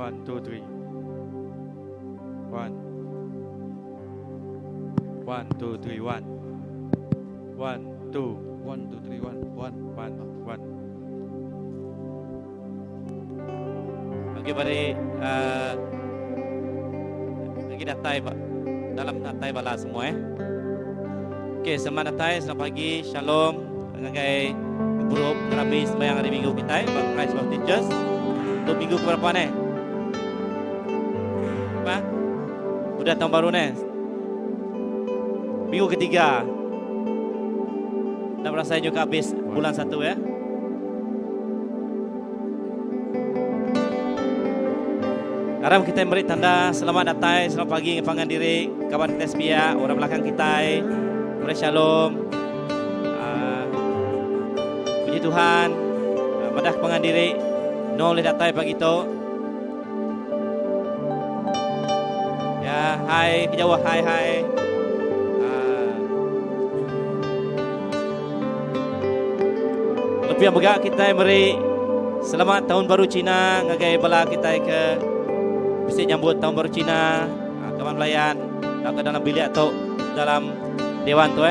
1, 2, 3. 1. 1, 2, 3, 1. 1, 2. 1, 2, 3, 1. 1. 1, 1. Okey, mari lagi datai dalam datai bala semua Okey, selamat datang, selamat pagi, shalom. Ngagai grup kami sembahyang hari Minggu kita Christ for Teachers. Untuk minggu keberapa ni? Apa? Udah tahun baru ni. Minggu ketiga. Dah merasa juga habis bulan 1 ya. Harap kita beri tanda selamat datang, selamat pagi, ngepangan diri, kawan kita sepia, orang belakang kita, mari shalom. Puji Tuhan, madah kepangan diri, no boleh datang pagi itu. Ya, hai, kejauh, hai. Lebih yang begak kita beri selamat tahun baru Cina, ngagai bala kita ke mesti nyambut tahun baru Cina, kawan pelayan ke dalam bilik atau dalam dewan tu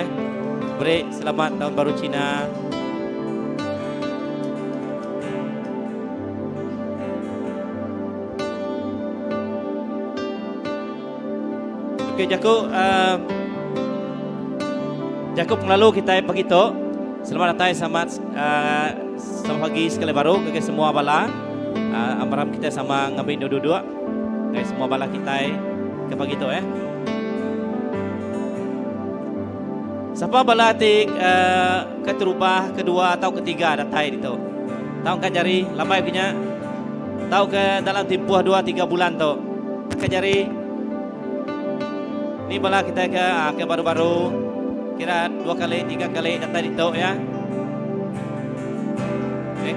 beri selamat tahun baru Cina. Okey, Jakub penglalu kita pagi tu. Selamat datang, selamat pagi sekali baru ke semua bala. Amaram kita sama ngambil dua-dua. Guys, semua bala kita ke pagi tu Siapa bala tik keterubah kedua atau ketiga datai itu. Tahu kan jari lamai punya. Tahu ke dalam tempoh 2-3 bulan tu. Kan jari ni bala kita ke baru-baru kira 2 kali 3 kali datai itu ya.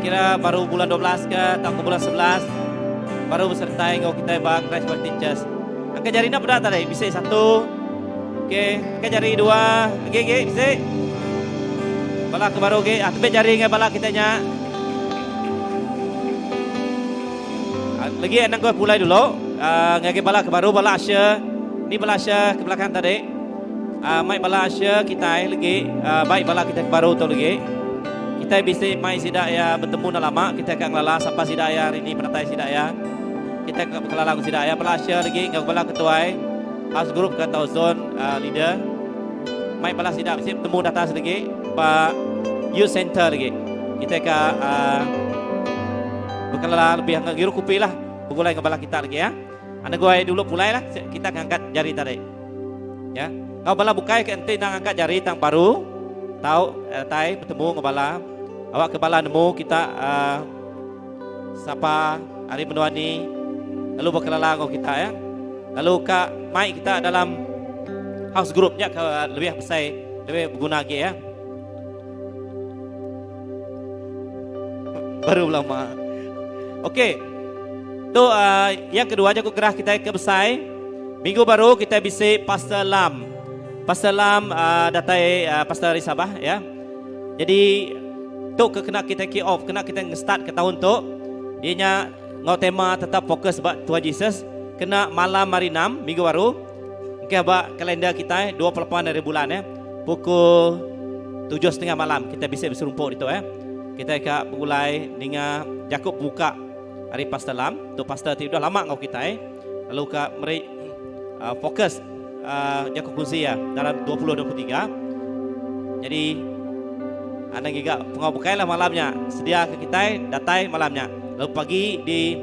Kira baru bulan 12 ke tahun ke bulan 11 baru beserta dengan kita bak Christ for Teachers. Angka jari nak berapa tadi? Bisa 1. Okey, angka jari 2. Okey, bisa. Bala ke baru okey, atbe jari dengan bala kita nya. Lagi enak kau pulai dulu. Ngage bala ke baru bala Asya. Ni bala Asya ke belakang tadi. Mai bala Asya kita lagi baik bala kita ke baru tu lagi. Kita bisa mai sidak ya bertemu dah lama. Kita akan kelala sampai sidak ya hari ini penatai sidak ya. Kita akan kelala sidak ya Malaysia lagi ngak bala ketua house group ke atau zone leader. Mai bala sidak bisa bertemu datang lagi Pak youth center lagi. Kita akan berkelala lebih ngak giru kupi lah. Begulai ngak bala kita lagi ya. Anda gua dulu pulai lah kita akan angkat jari tadi. Ya. Ngak bala bukai ke ente nang angkat jari tang baru. Tahu tai bertemu ngak bala. Awak ke bala nemu kita sapa hari menua ni lalu berkelala dengan kita ya. Lalu kak mai kita dalam house groupnya ke lebih besar lebih berguna lagi ya. Baru lama. Okey. Tu yang kedua aja aku gerah kita ke besar. Minggu baru kita bisa Pastor Lam. Pastor Lam datai Pastor Risabah ya. Jadi tu kena kita kick off, kena kita start ke tahun tu. Ianya ngau tema tetap fokus sebab Tuhan Yesus. Kena malam hari 6 minggu baru. Okey abak kalender kita 28 dari bulan pukul 7.30 malam kita bisa berserumpuk itu Kita akan mulai dengan Jakub buka hari Pastor Lam. Tu pastor tu dah lama ngau kita Lalu ka meri fokus Jakub kunci ya dalam 2023. Jadi anda juga pengabukai lah malamnya. Sedia ke kita datai malamnya. Lalu pagi di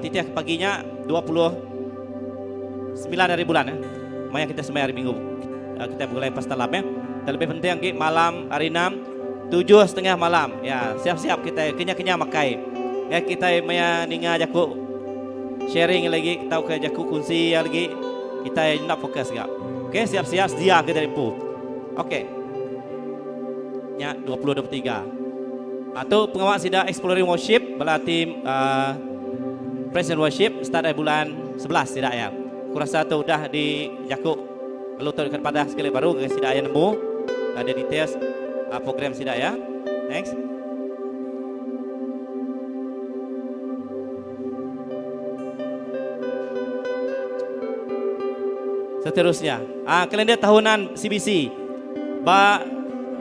titik paginya 29 hari bulan Maya kita semai hari Minggu. Kita mulai Pastor Lam Dan lebih penting lagi malam hari 6 7.30 malam. Ya, siap-siap kita kenya-kenya makai. Ya kita maya ninga jaku sharing lagi tahu ke jaku kunci lagi. Kita nak fokus gak. Okey, siap-siap sedia ke dari pu. Okey. Ya 2023 atau pengawal sida exploring worship bala tim praise and worship start dari bulan 11 tidak ya. Aku rasa tu dah di Jakub lalu tu dekat pada sekali baru ke sida ya nemu ada details program sida ya. Next. Seterusnya, kalender tahunan CBC,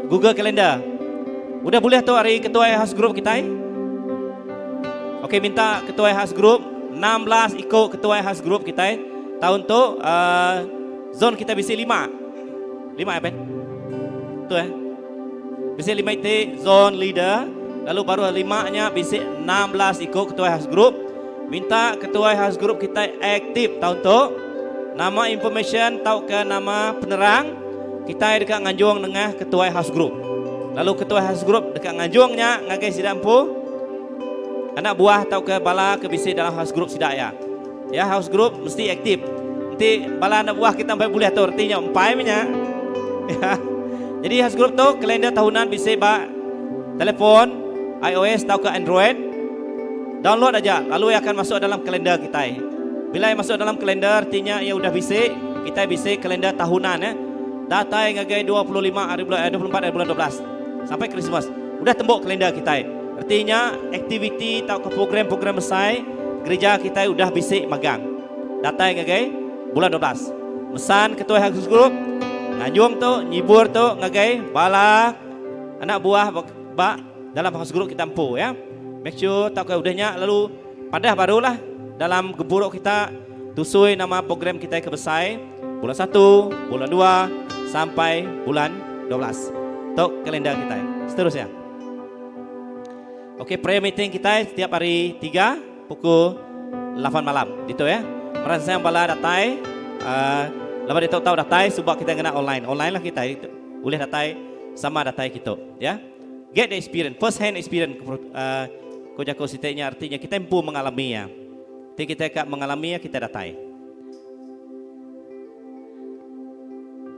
Google Calendar. Udah boleh tu hari ketua house group kita? Okey, minta ketua house group 16 ikut ketua house group kita. Tahun tu zone kita bisa 5 ya Ben? Tu bisa 5 itu zone leader. Lalu baru 5-nya bisa 16 ikut ketua house group. Minta ketua house group kita aktif tahun tu. Nama information tahu ke nama penerang. Kita dekat nganjung dengan ketua house group. Lalu ketua house group dekat nganjungnya ngagai sidak empu. Anak buah tahu ke bala ke bisi dalam house group sidak ya. Ya, house group mesti aktif. Nanti bala anak buah kita sampai boleh tu artinya empai punya. Ya. Jadi house group tu kalender tahunan bisi ba telefon iOS tahu ke Android. Download aja lalu akan masuk dalam kalender kita. Bila masuk dalam kalender artinya ia sudah bisi, kita bisi kalender tahunan ya. Data yang ngagai 24 hari bulan 12 sampai Christmas. Udah tembok kalender kita. Artinya aktiviti atau program-program besar gereja kita udah bisik magang. Data yang ngagai bulan 12. Mesan ketua house group nganjung tu nyibur tu ngagai bala anak buah bak dalam house group kita empu ya. Make sure tahu ke udahnya lalu padah barulah dalam geburuk kita tusui nama program kita ke besar bulan 1, bulan 2 sampai bulan 12. Untuk kalender kita. Seterusnya. Okey, prayer meeting kita setiap hari 3 pukul 8 malam. Gitu ya. Meransang bala datai. Lepas dia tahu datai sebab kita kena online. Online lah kita. Boleh datai sama datai kita. Ya. Get the experience. First hand experience. Kau jago sitanya artinya kita mampu mengalaminya. Jadi kita akan mengalaminya kita datai.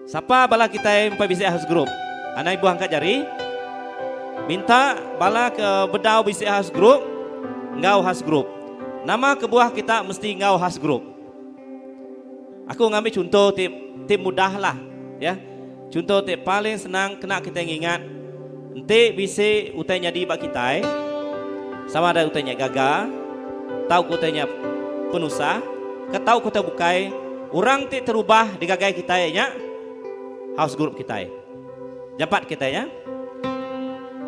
Siapa bala kita yang bisa house group? Anak ibu angkat jari. Minta bala ke bedau bisa house group. Ngau house group. Nama kebuah kita mesti ngau house group. Aku ngambil contoh tip mudah lah. Ya. Contoh tip paling senang kena kita ingat. Nanti bisa utainya di bak kita. Sama ada utainya gagal. Tahu utainya penusah. Ketahu kita bukai. Orang ti terubah di gagai kita ya. House group kita. Japat kita ya.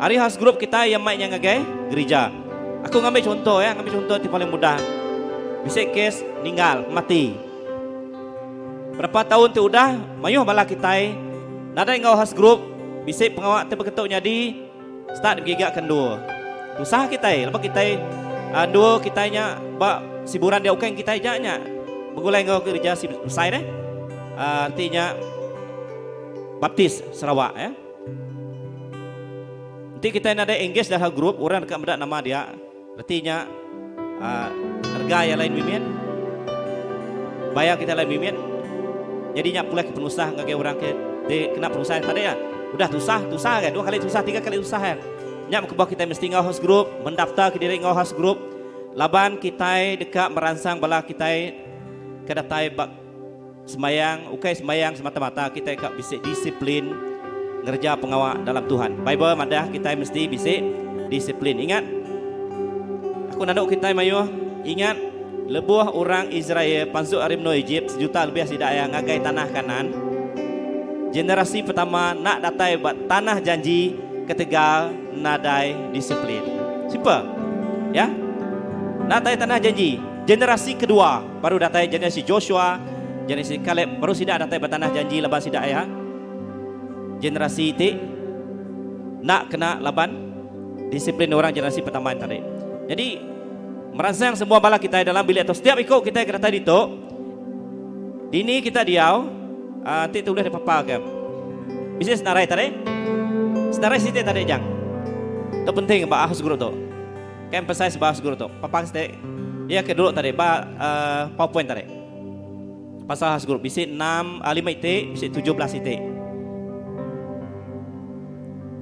Hari house group kita yang mainnya ngagai gereja. Aku ngambil contoh ya, ngambil contoh yang paling mudah. Bisa kes meninggal, mati. Berapa tahun tu udah, mayuh bala kita. Nada yang house group, bisa pengawal terbeketuknya di start gigakkan dua. Usaha kita, lepas kita dua kitanya bak siburan dia ukang kita ajaknya. Begulai ngau gereja selesai deh. Artinya Baptis Sarawak ya. Nanti kita ada engage dalam grup orang dekat mendak nama dia. Artinya harga yang lain mimin. Bayar kita lain mimin. Jadinya pula ke penusah ngagai orang ke kena penusah tadi ya. Udah tusah kan 2 kali tusah 3 kali tusah kan. Nyam ke bawah kita mesti ngau house group, mendaftar ke diri ngau house group. Laban kita dekat merangsang bala kita ke datai bak semayang, ukai semayang semata-mata kita kak bisa disiplin ngerja pengawal dalam Tuhan. Bible madah kita mesti bisa disiplin. Ingat, aku naduk kita mayu ingat lebuh orang Israel pansuk arimno Egypt 1 juta lebih sidak yang ngagai tanah kanan. Generasi pertama nak datai buat tanah janji ketiga nadai disiplin. Simple, ya. Datai tanah janji. Generasi kedua baru datai generasi Joshua. Generasi Kaleb baru sidak datai bertanah janji laban sidak ya. Generasi itu nak kena laban disiplin orang generasi pertama tadi. Jadi merangsang semua bala kita dalam bilik atau setiap ikut kita ke datai itu. Dini kita diau, nanti tu boleh dipapa ke. Bisa senarai tadi. Senarai situ tadi jang. Itu penting bahas guru tu. Kan emphasize bahas guru tu. Papa sete. Ya ke dulu tadi PowerPoint tadi. Pasal house group bisa 5 titik, bisa 17 titik.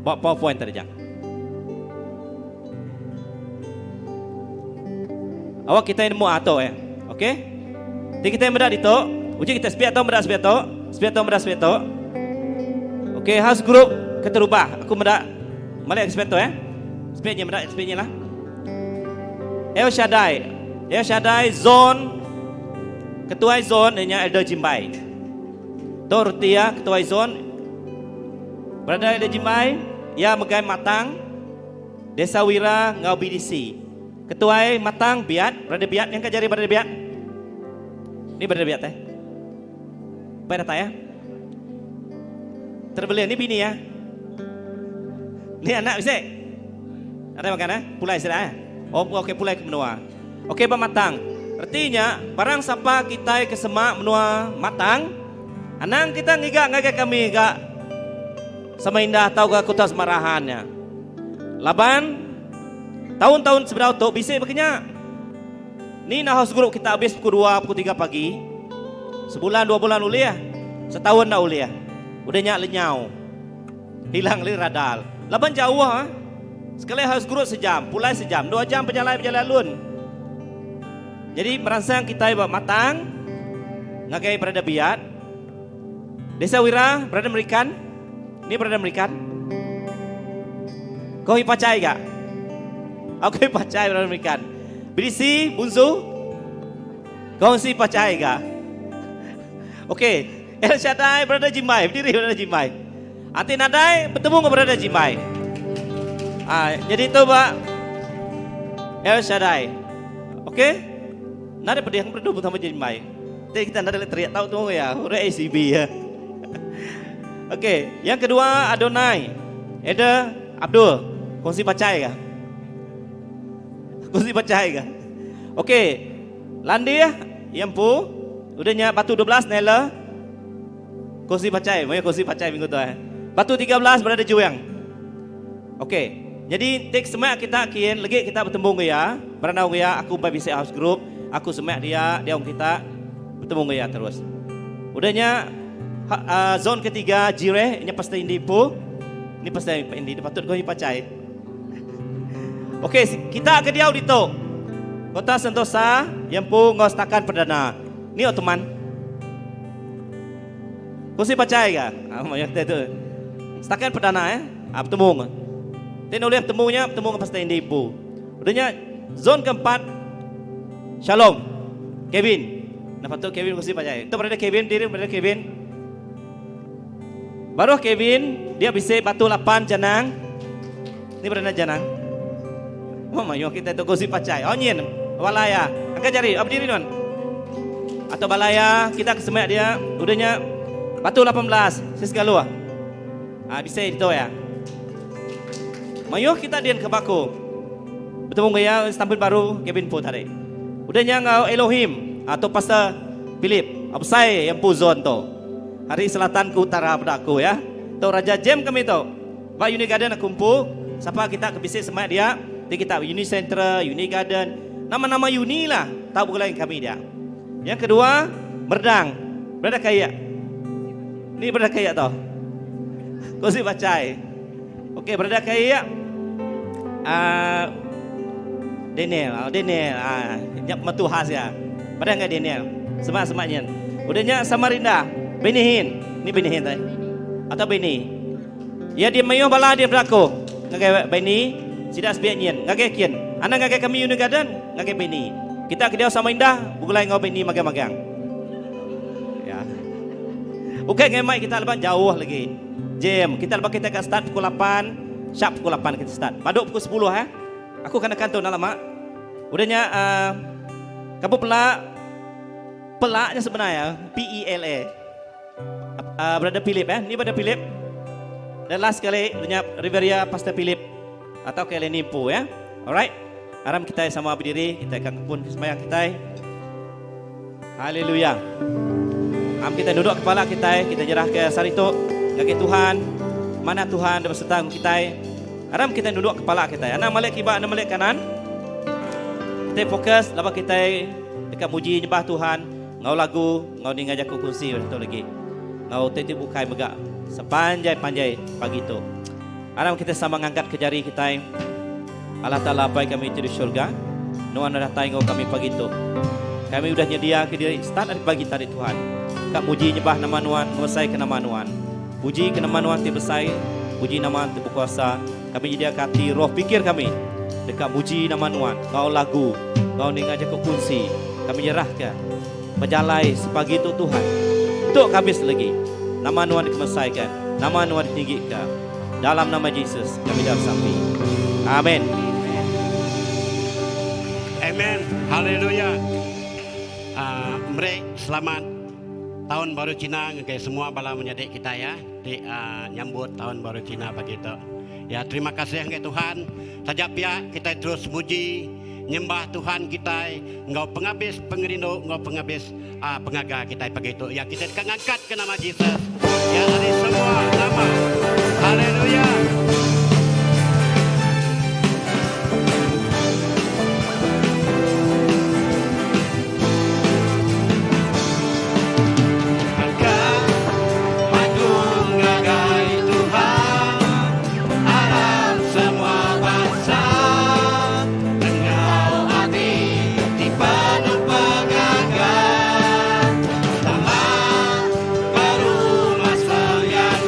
Bawa PowerPoint tadi jang. Awak kita nemu atau ya. Okey? Jadi kita berada di to. Uji kita spiat to berada spiat to. Spiat to berada spiat to. Okey, house group keterubah. Aku berada malik spiat to ya. Spiatnya berada spiatnya lah. El Shaddai zone. Ketua zone hanya Elder Jimbai. Tor Tia ketua zon. Berada di Jimai, ya megai matang. Desa Wira ngau BDC. Ketua matang biat, berada biat yang kajari berada biat. Ini berada biat teh. Pada tak ya? Terbeli ini bini ya. Ini anak bisa. Ada makan ya? Pulai sudah ya? Oh, oke pulai ke menua. Oke, matang. Artinya, barang siapa kita ke semak menua matang, anang kita ngigak kami gak sama indah tahu gak kota semarahannya. Laban tahun-tahun seberapa tu bisa begini. Ni nah house group kita habis pukul 2, pukul 3 pagi. Sebulan 2 bulan uli ya. Setahun dah uli ya. Udah nyak lenyau. Hilang li radal. Laban jauh ha. Sekali house group sejam, pulai sejam, 2 jam berjalan lun. Jadi merangsang kita matang, ngagai berada biat. Desa Wira berada merikan. Ini berada merikan. Kau ipacai gak? Aku ipacai berada merikan. Berisi bunsu. Kau si ipacai gak? Oke, El Shaddai berada Jimai, berdiri berada Jimai. Ati Nadai bertemu dengan berada Jimai. Jadi itu Pak El Shaddai. Oke? Nada pada yang berdua sama Jimai. Jadi kita nada teriak tahu tuh ya, udah ACB ya. Oke, yang kedua Adonai, Eda Abdul, kongsi pacai kah? Kongsi pacai kah? Oke, Landi ya, yang pu, udahnya batu 12 Nela, kongsi pacai, mau kongsi pacai minggu tu Batu 13 berada Juang. Oke, jadi take semak kita kian lagi kita bertemu ya, beranau ya, aku bisa house group, aku semak dia orang kita bertemu ya terus. Udahnya zon ketiga Jire, ini pasti indipo. Ini pasti indi patut kau pacai. Oke, kita ke dia audito. Kota Sentosa yang pu ngostakan perdana. Ini otoman. Kau si pacai ga? Yang itu. Stakan perdana bertemu. Dan oleh bertemu pasti indipo. Udahnya zon keempat Shalom Kevin. Nah patut Kevin kau si pacai. Itu berada Kevin diri berada Kevin. Baru Kevin, dia bisa batu 8 janang. Ini berada janang. Oh mayo kita itu gosi pacai. Oh nyin, balaya. Angkat jari, berdiri non. Atau balaya, kita kesemak dia. Udahnya batu 18, sesgalu. Bisa itu ya. Mayo kita dian ke baku. Bertemu gaya tampil baru Kevin pun tadi. Udahnya ngau Elohim atau Pastor Philip. Absai yang puzon tu. Hari selatan ke utara pada aku ya. Tuh Raja Jem kami tu. Pak Uni Garden aku kumpul. Siapa kita kebisik semak dia. Jadi kita Uni Central, Uni Garden. Nama-nama Uni lah. Tahu bukan lain kami dia. Yang kedua, Merdang. Berada kaya. Ini berada kaya tau. Kau si bacai. Oke, berada kaya. Daniel. Yang metuhas ya. Berada enggak Daniel? Semak-semaknya. Udahnya Samarinda. Benihin, ini Benihin tadi, atau Beni? Ya dia mayu bala dia berlaku, ngagai Beni, sidak sebiaknya, ngagai kian, anak ngagai kami Uni Garden, ngagai Beni. Kita ke dia sama indah, bukulai ngau Beni magang-magang. Ya, oke ngemai kita lepas jauh lagi. Jam, kita lepas kita akan start pukul 8, sharp pukul 8 kita start. Paduk pukul 10 ha. Aku kena kantor nak lama. Udahnya, kamu pelaknya sebenarnya PELA. Berada Philip ini berada Philip. Dan last kali dunia Riveria Pastor Philip atau kalian nipu ya. Alright. Aram kita sama berdiri, kita akan kumpul sembahyang kita. Haleluya. Kita duduk kepala kita jerah ke sarito, ngake Tuhan. Mana Tuhan dan beserta kita. Aram kita duduk kepala kita. Anak malik kibak, anak malik kanan. Kita fokus, lepas kita dekat muji nyembah Tuhan. Ngau lagu, ngau ni ngajak ku kursi betul lagi. Ngau teti bukai megak sepanjai-panjai pagi tu. Aram kita sama ngangkat ke jari kita. Allah Ta'ala baik kami itu di syurga. Nuan dah datang kami pagi tu. Kami sudah nyedia ke diri start dari pagi tadi Tuhan. Kak muji nyembah nama Nuan, ngesai ke nama Nuan. Puji ke nama Nuan ti besai, puji nama ti berkuasa. Kami nyedia hati roh pikir kami. Dekat muji nama Nuan. Kau lagu, kau ni ngajak ke kunci. Kami nyerahkan. Berjalai sepagi itu Tuhan. Untuk kami selagi. nama Tuhan dikemuliakan, nama Tuhan ditinggikan. Dalam nama Yesus kami dah sampai. Amin. Amen. Haleluya. Mari selamat tahun baru Cina ke semua bala menyadik kita ya di nyambut tahun baru Cina begitu. Ya terima kasih ke Tuhan. Sajak pihak kita terus muji nyembah Tuhan kita, engkau penghabis pengerindu, engkau penghabis pengaga kita begitu. Ya kita angkat ke nama Yesus. Ya dari semua nama. Haleluya. Baru masa yang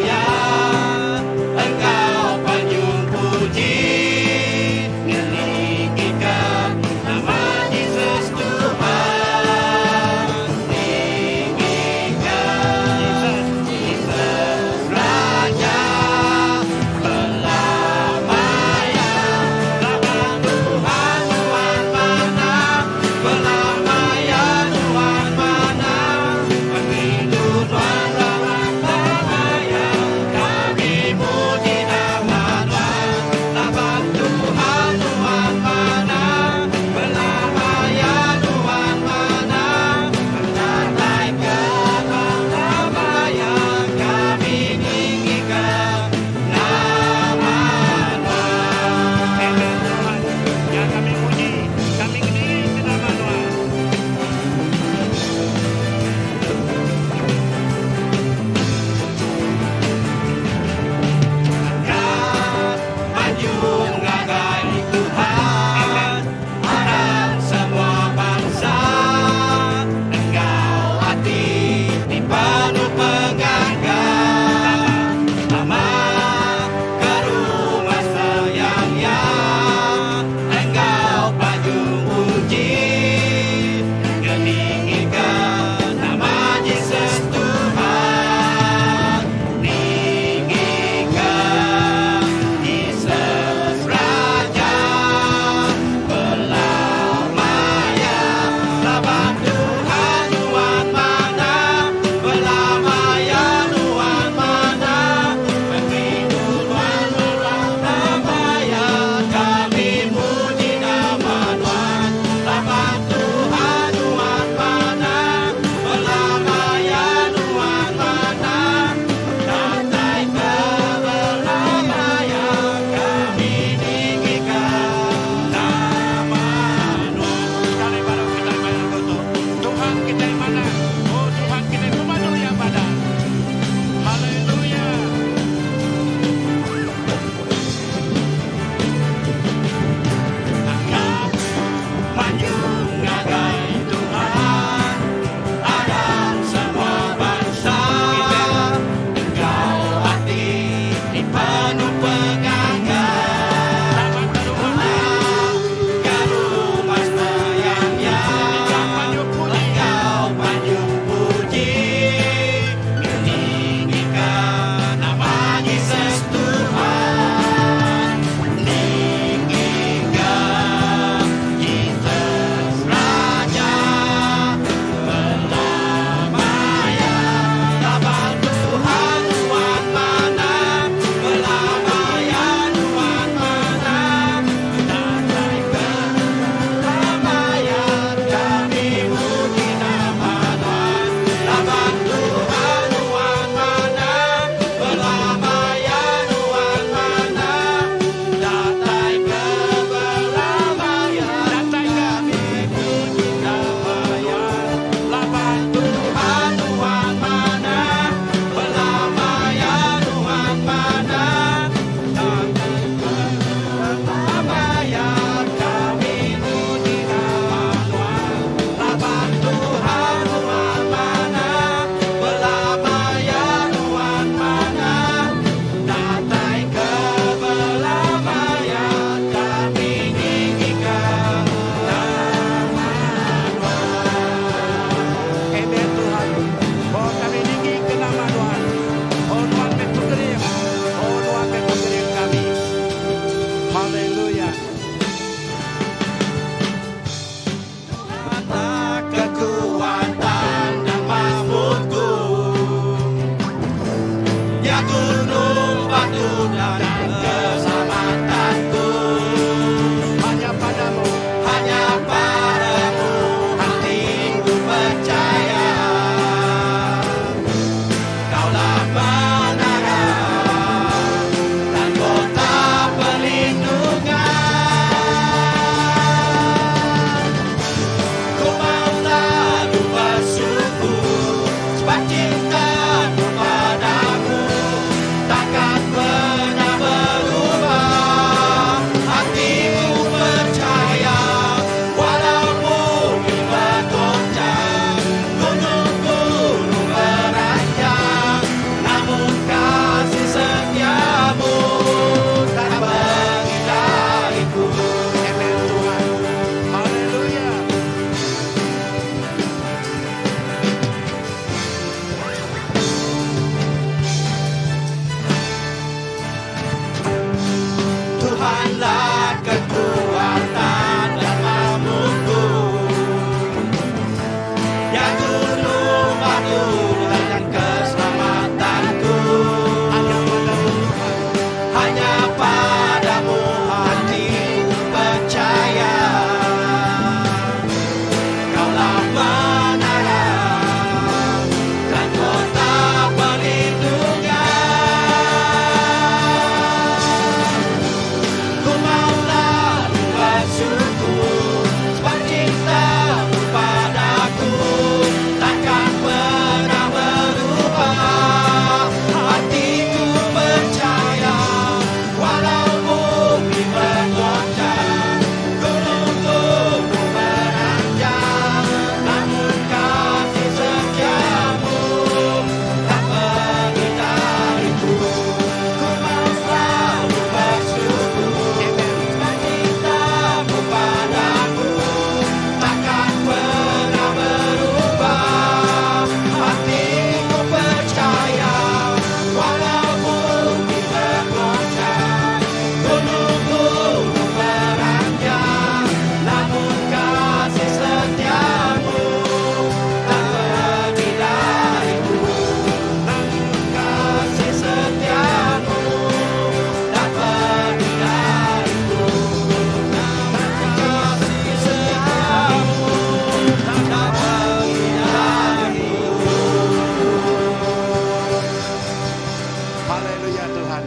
Tuhan.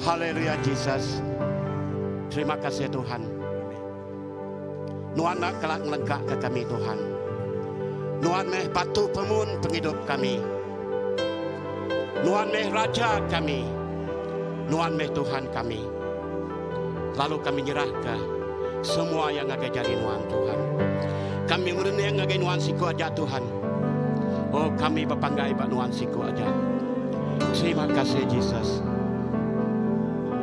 Haleluya Jesus. Terima kasih Tuhan. Nuan nak kelak melengkap ke kami Tuhan. Nuan meh batu pemun penghidup kami. Nuan meh raja kami. Nuan meh Tuhan kami. Lalu kami nyerah ke semua yang agak jadi Nuan Tuhan. Kami merena yang agak Nuan siku aja Tuhan. Oh kami berpanggai bak Nuan siku aja. Terima kasih Jesus.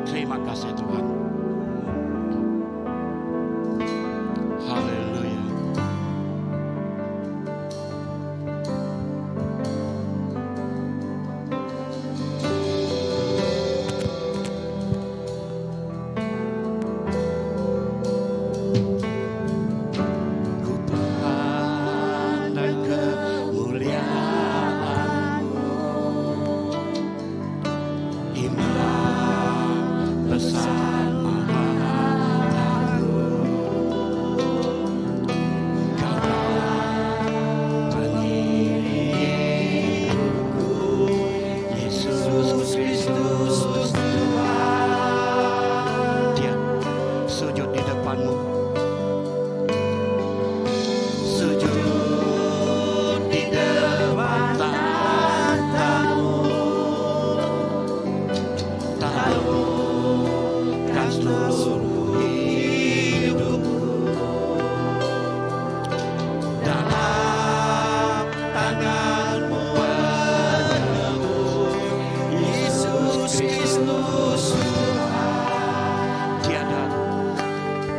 Terima kasih Tuhan. Haleluya. Ku pandang kemuliaan-Mu, Imam besar Maha Agung. Kaulah pendiri hidupku, Yesus Kristus Tuhan. Dia sujud di depan-Mu, sujud di depan tahta-Mu, taklukkan seluruh hidupku dalam tangan-Mu penebus, Yesus Kristus Tuhan.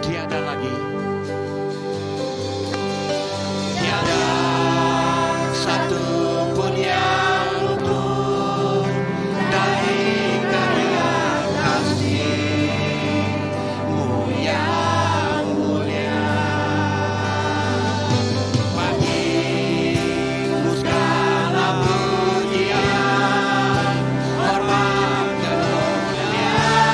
Tiada lagi, tiada satu pun yang utuh dari karya kasih-Mu yang mulia. Bagi-Mu segala pujian, hormat, kemuliaan.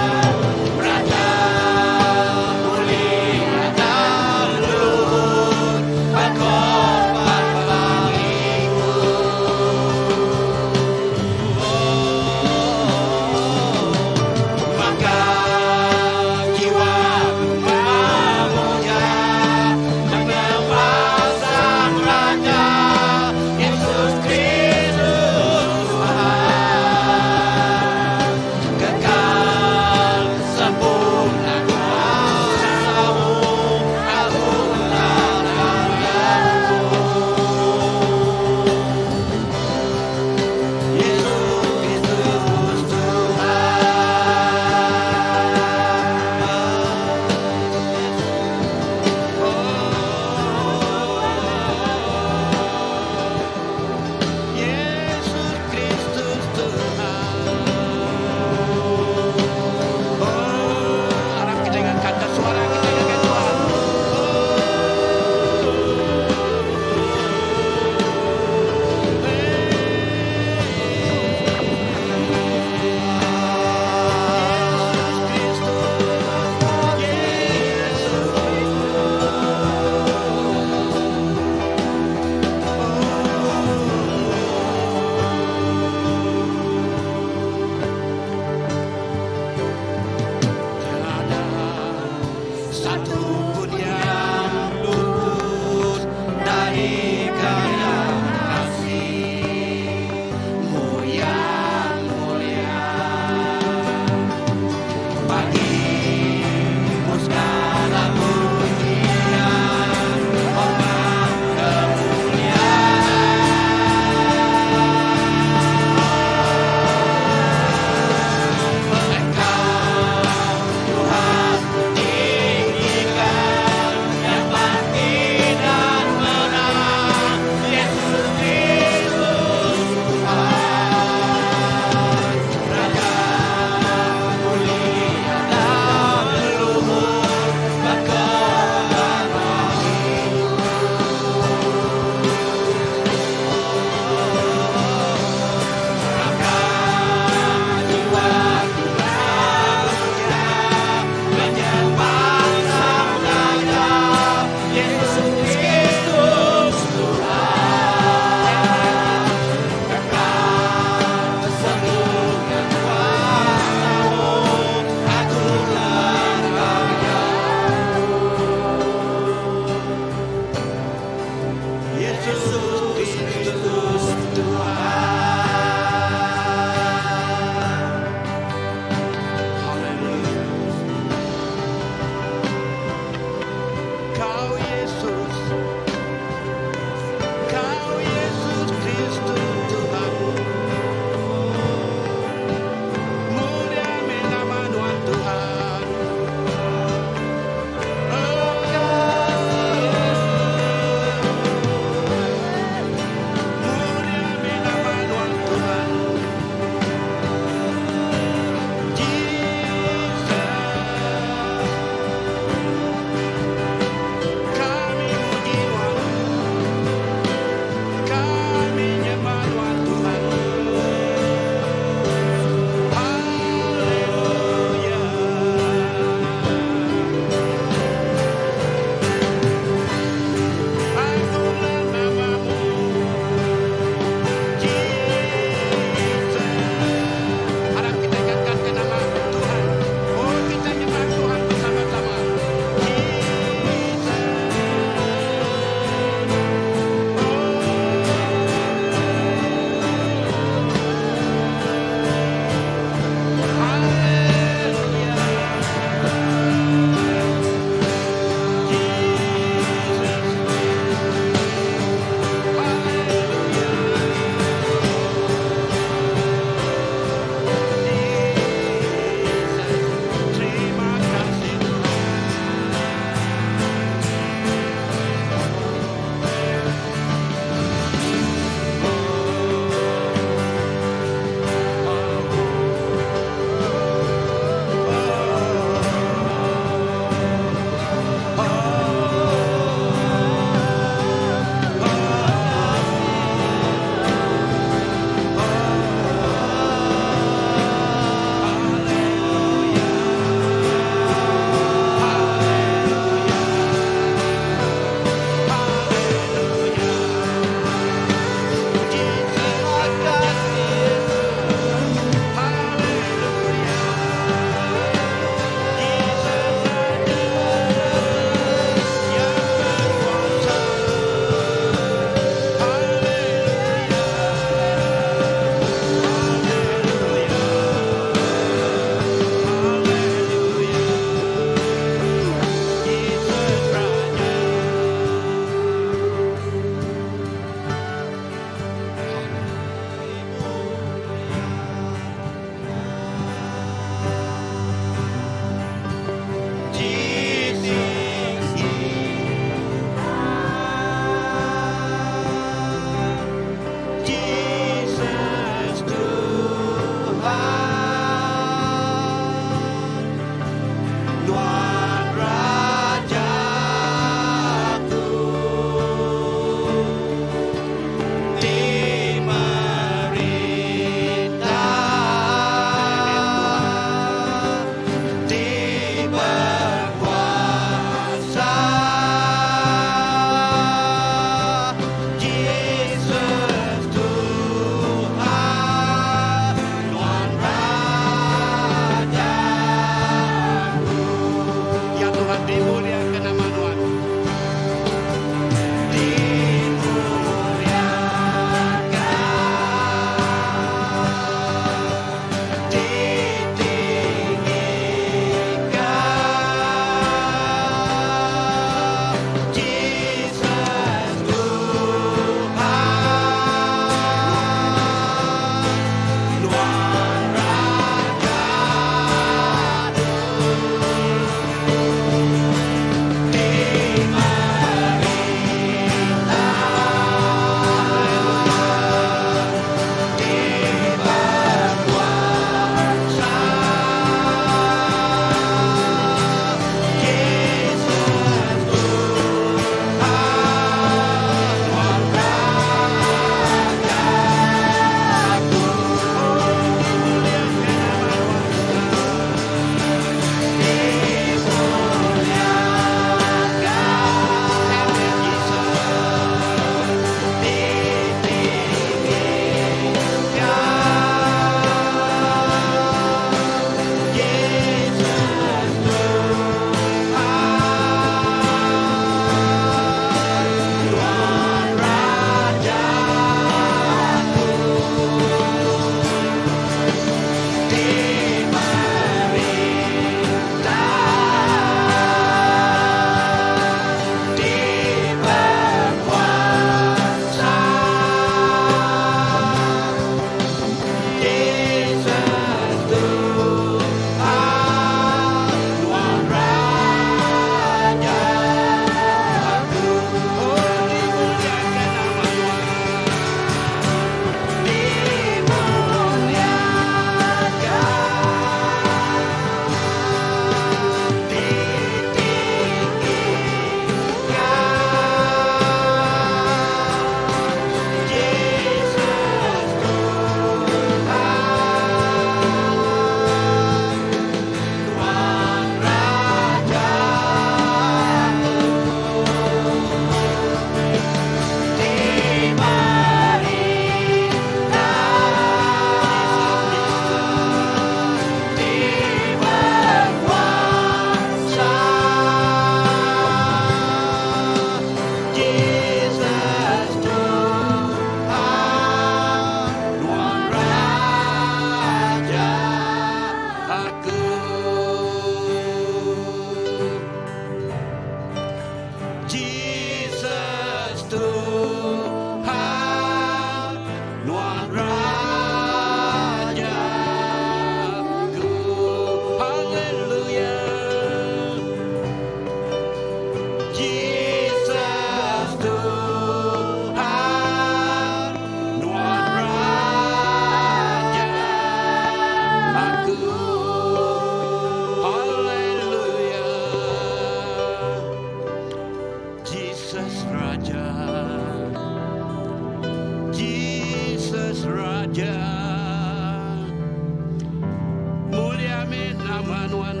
nama Tuhan.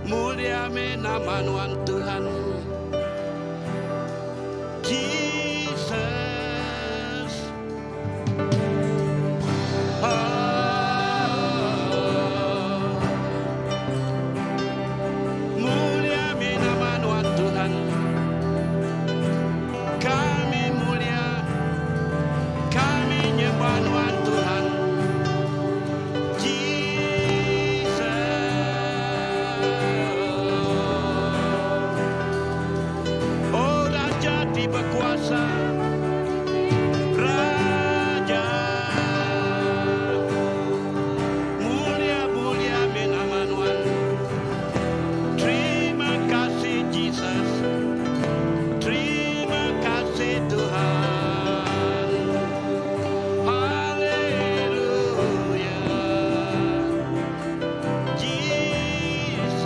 Mulia nama Tuhan. Jesus. Mulia nama Tuhan. Kami mulia, kami nyembah Tuhan Tuhan. Jesus. Oh Raja di berkuasa, Raja. Mulia nama Tuhan. Terima kasih Jesus. Terima kasih Tuhan. Haleluya. Jesus.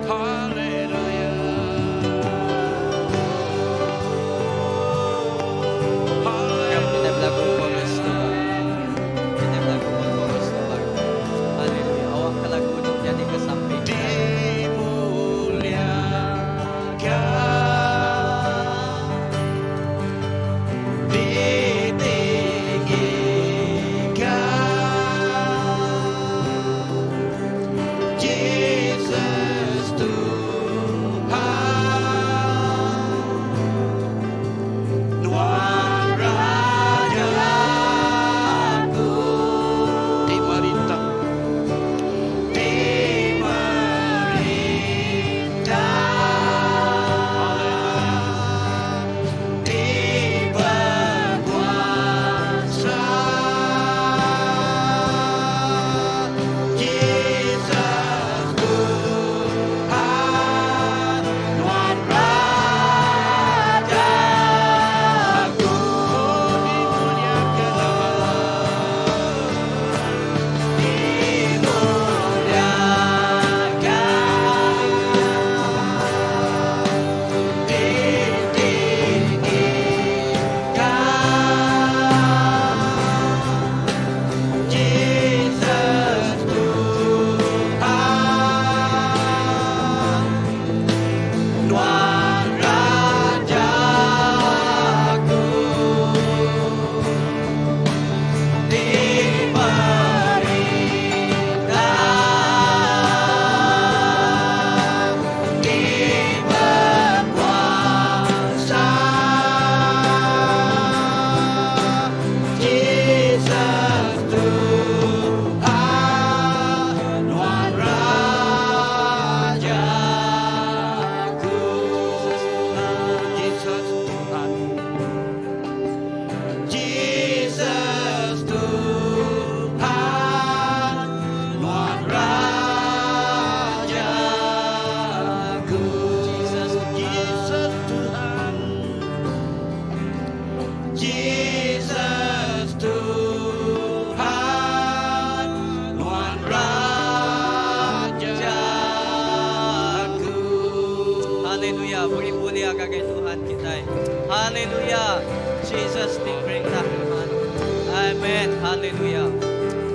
Haleluya. Kita berlaku chorus Tuhan. Kita berlaku chorus Tuhan. Haleluya. Awak ke lagu untuk jadi ke samping. Jesus Tuhan, Tuhan Rajaku, dimerintah, diberkuasa. Jesus Tuhan, Tuhan Rajaku, Jesus Tuhan, Tuhan Rajaku, diberintah, diberkuasa. Jesus Tuhan, Tuhan Rajaku. Jesus Tuhan, Jesus Tuhan, Tuhan Rajaku. Jesus Tuhan, Jesus Tuhan, Tuhan Rajaku. Haleluya. Beri mulia kagay Tuhan kita. Haleluya. Jesus diperintah Tuhan. Amen. Haleluya.